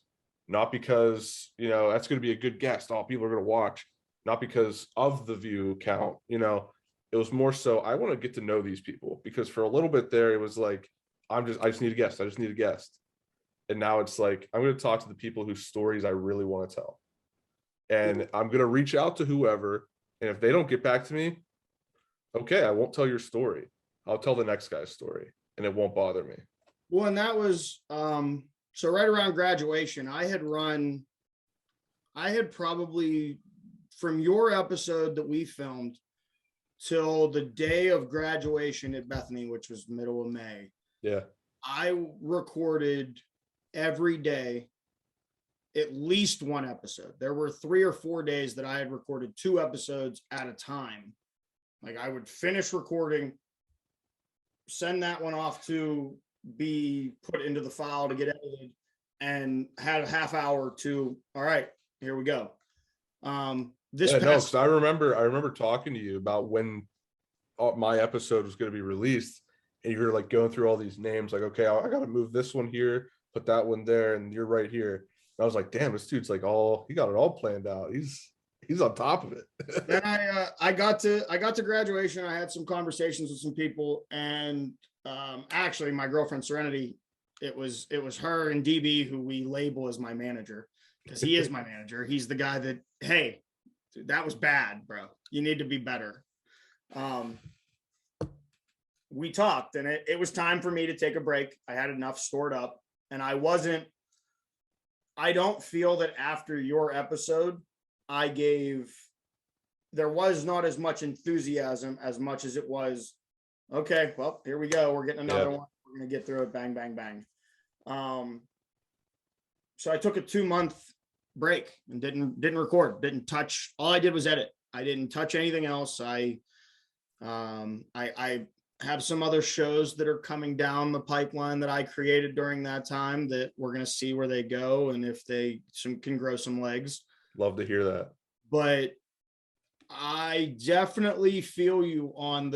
not because, that's going to be a good guest. All people are going to watch, not because of the view count. It was more so I want to get to know these people, because for a little bit there, it was like, I just need a guest. I just need a guest. And now it's like, I'm going to talk to the people whose stories I really want to tell. And I'm going to reach out to whoever. And if they don't get back to me, okay, I won't tell your story. I'll tell the next guy's story, and it won't bother me. Well, and that was, so right around graduation, I had probably, from your episode that we filmed till the day of graduation at Bethany, which was middle of May. Yeah. I recorded every day at least one episode. There were 3 or 4 days that I had recorded 2 episodes at a time. Like I would finish recording, send that one off to be put into the file to get edited, and had a half hour to, all right, here we go. Because I remember talking to you about when my episode was going to be released, and you're like going through all these names, like, okay, I got to move this one here, put that one there, and you're right here. And I was like, damn, this dude's like he got it all planned out. He's on top of it. Then I got to graduation. I had some conversations with some people, and actually my girlfriend Serenity, it was her and DB, who we label as my manager, because he is my manager. He's the guy that, hey, dude, that was bad, bro. You need to be better. We talked, and it was time for me to take a break. I had enough stored up, and I don't feel that after your episode, there was not as much enthusiasm as much as it was, okay, well, here we go. We're getting another one. We're going to get through it. Bang, bang, bang. So I took a 2-month break and didn't record, didn't touch. All I did was edit. I didn't touch anything else. I have some other shows that are coming down the pipeline that I created during that time that we're going to see where they go, and if they can grow some legs. Love to hear that. But I definitely feel you on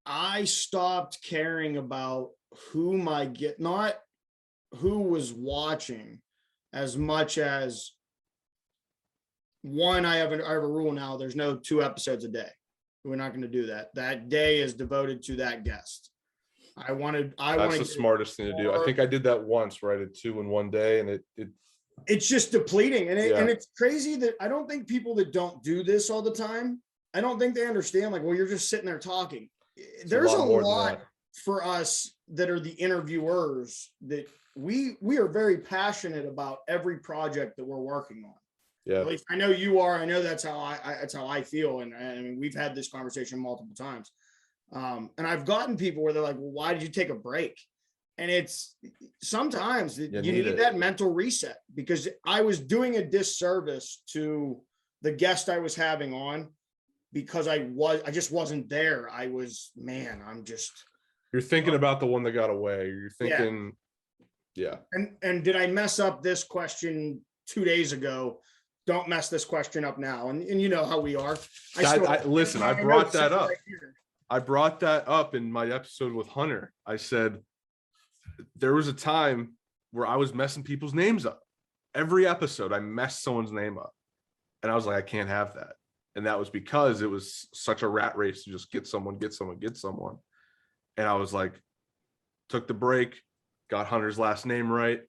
I stopped caring about not who was watching, as much as one, I have a rule now. There's no 2 episodes a day. We're not going to do that. That day is devoted to that guest. That's the smartest thing to do. I think I did that once, where I did 2 in one day, and it's just depleting. And it's crazy that I don't think people that don't do this all the time, I don't think they understand, like, well, you're just sitting there talking. There's a lot for us that are the interviewers, that we are very passionate about every project that we're working on. Yeah. At least I know you are. I know that's how I feel. And I mean, we've had this conversation multiple times. And I've gotten people where they're like, well, why did you take a break? And it's sometimes you need that mental reset, because I was doing a disservice to the guest I was having on, because I just wasn't there. You're thinking about the one that got away. You're thinking, yeah. And did I mess up this question 2 days ago? Don't mess this question up now. And you know how we are. Listen, I brought that up. I brought that up in my episode with Hunter. I said there was a time where I was messing people's names up. Every episode, I messed someone's name up. And I was like, I can't have that. And that was because it was such a rat race to just get someone. And I was like, took the break, got Hunter's last name right.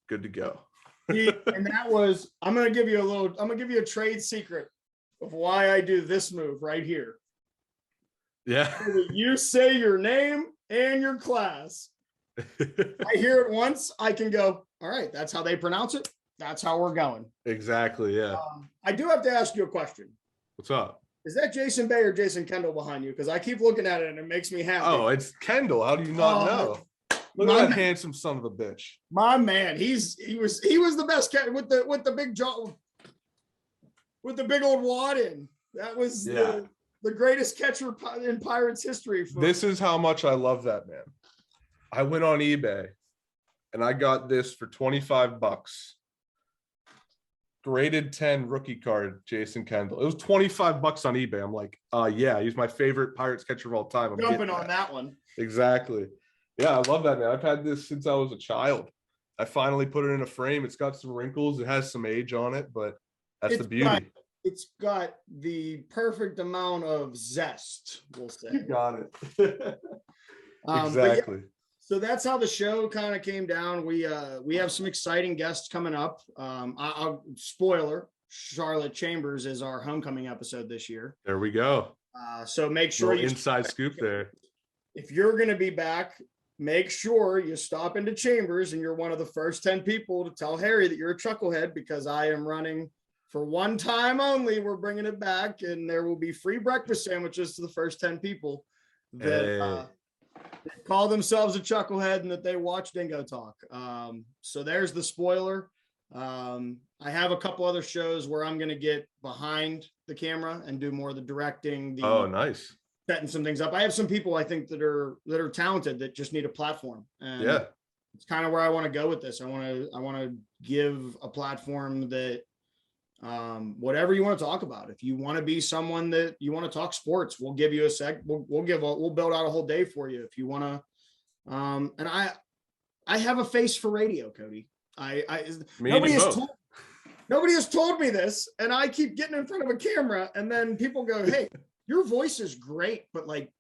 Good to go. And that was, I'm going to give you a trade secret of why I do this move right here. Yeah. So that you say your name and your class. I hear it once, I can go, all right, that's how they pronounce it. That's how we're going. Exactly. Yeah. I do have to ask you a question. What's up? Is that Jason Bay or Jason Kendall behind you? Because I keep looking at it and it makes me happy. Oh, it's Kendall. How do you not know? Look at that handsome son of a bitch. My man, he was the best cat with the big jaw, with the big old wad in. That was the greatest catcher in Pirates history. This is how much I love that man. I went on eBay and I got this for $25. Graded 10 rookie card, Jason Kendall. It was $25 on eBay. I'm like, yeah, he's my favorite Pirates catcher of all time. I'm jumping on that one. Exactly. Yeah, I love that, man. I've had this since I was a child. I finally put it in a frame. It's got some wrinkles. It has some age on it, but that's the beauty. It's got the perfect amount of zest, we'll say. You got it. Exactly. So that's how the show kind of came down. We have some exciting guests coming up. I'll spoiler, Charlotte Chambers is our homecoming episode this year. There we go. So make sure you inside scoop there. If you're going to be back, make sure you stop into Chambers and you're one of the first 10 people to tell Harry that you're a chucklehead, because I am running for one time only. We're bringing it back, and there will be free breakfast sandwiches to the first 10 people that call themselves a chucklehead and that they watch Dingo Talk. So there's the spoiler. I have a couple other shows where I'm going to get behind the camera and do more of the directing. Oh, nice. Setting some things up. I have some people I think that are talented that just need a platform. And it's kind of where I want to go with this. I want to give a platform that whatever you want to talk about. If you want to be someone that you want to talk sports, we'll give you a sec. We'll build out a whole day for you. If you want to, and I have a face for radio, Cody. Nobody has told me this, and I keep getting in front of a camera, and then people go, "Hey, your voice is great, but like,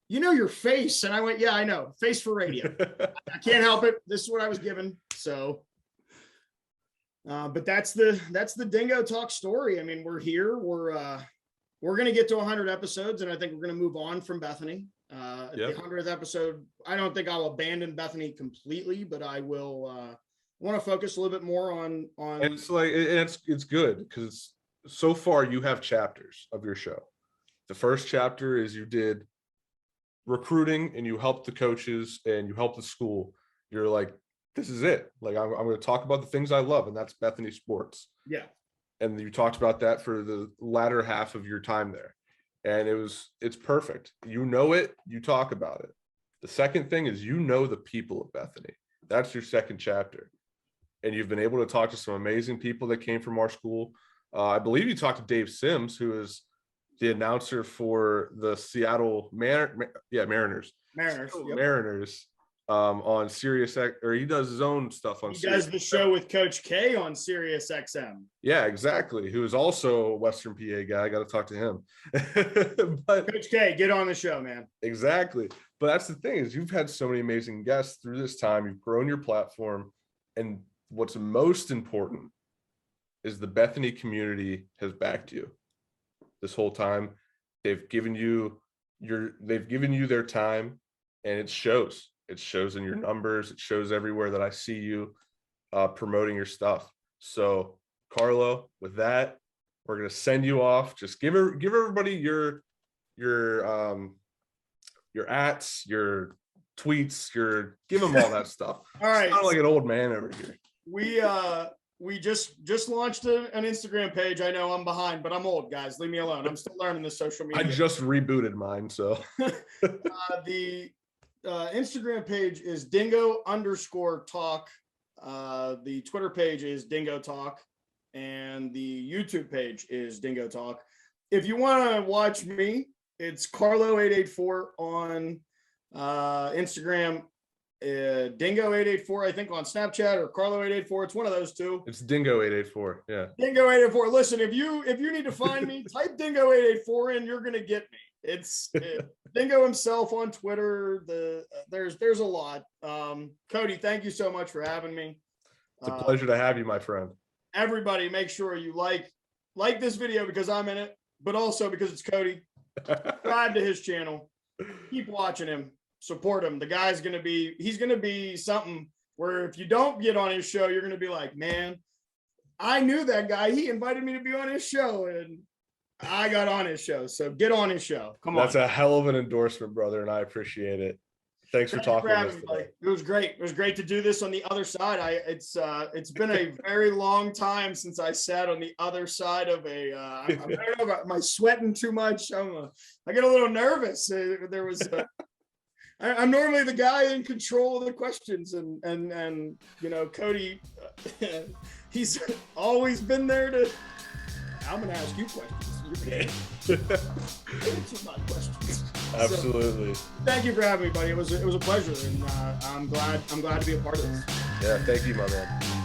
your face." And I went, "Yeah, I know, face for radio. I can't help it. This is what I was given." So. But that's the Dingo Talk story. I mean, we're here. We're going to get to 100 episodes, and I think we're going to move on from Bethany. The 100th episode, I don't think I'll abandon Bethany completely, but I will want to focus a little bit more on. And it's good because so far you have chapters of your show. The first chapter is you did recruiting and you helped the coaches and you helped the school. You're like, this is it. Like, I'm going to talk about the things I love, and that's Bethany sports. Yeah. And you talked about that for the latter half of your time there. And it's perfect. You talk about it. The second thing is, the people of Bethany. That's your second chapter. And you've been able to talk to some amazing people that came from our school. I believe you talked to Dave Sims, who is the announcer for the Seattle Mariners. Mariners. Mariners. On Sirius X, or he does his own stuff on. He does the show with Coach K on Sirius XM. Yeah, exactly. Who is also a Western PA guy. I got to talk to him. But Coach K, get on the show, man. Exactly. But that's the thing, is you've had so many amazing guests through this time. You've grown your platform, and what's most important is the Bethany community has backed you this whole time. They've given you their time, and it shows. It shows in your numbers. It shows everywhere that I see you promoting your stuff. So, Carlo, with that, we're gonna send you off. Just give everybody your ats, your tweets, give them all that stuff. All right, sound like an old man over here. We just launched an Instagram page. I know I'm behind, but I'm old, guys. Leave me alone. I'm still learning this social media. I just rebooted mine, so the Instagram page is Dingo_Talk. The Twitter page is Dingo Talk, and the YouTube page is Dingo Talk. If you want to watch me It's Carlo884 on Instagram. Dingo884, I think, on Snapchat, or Carlo884. It's one of those two. It's Dingo884. Yeah. Dingo884. Listen, if you need to find me, type Dingo884 in. You're gonna get me. It's Dingo himself on Twitter. There's a lot. Cody, thank you so much for having me. It's a pleasure to have you, my friend. Everybody, make sure you like this video because I'm in it, but also because it's Cody. Subscribe to his channel. Keep watching him. Support him. The guy's he's gonna be something where if you don't get on his show, you're gonna be like, man, I knew that guy. He invited me to be on his show, and I got on his show. So get on his show. Come on. That's a hell of an endorsement, brother, and I appreciate it. Thanks for talking with us today. It was great. It was great to do this on the other side. It's been a very long time since I sat on the other side of a. I don't know, am I sweating too much? I get a little nervous. There was. I'm normally the guy in control of the questions, and Cody, he's always been there to. I'm going to ask you questions. You're going to answer my questions. Absolutely. So, thank you for having me, buddy. It was a pleasure, and I'm glad to be a part of this. Yeah, thank you, my man.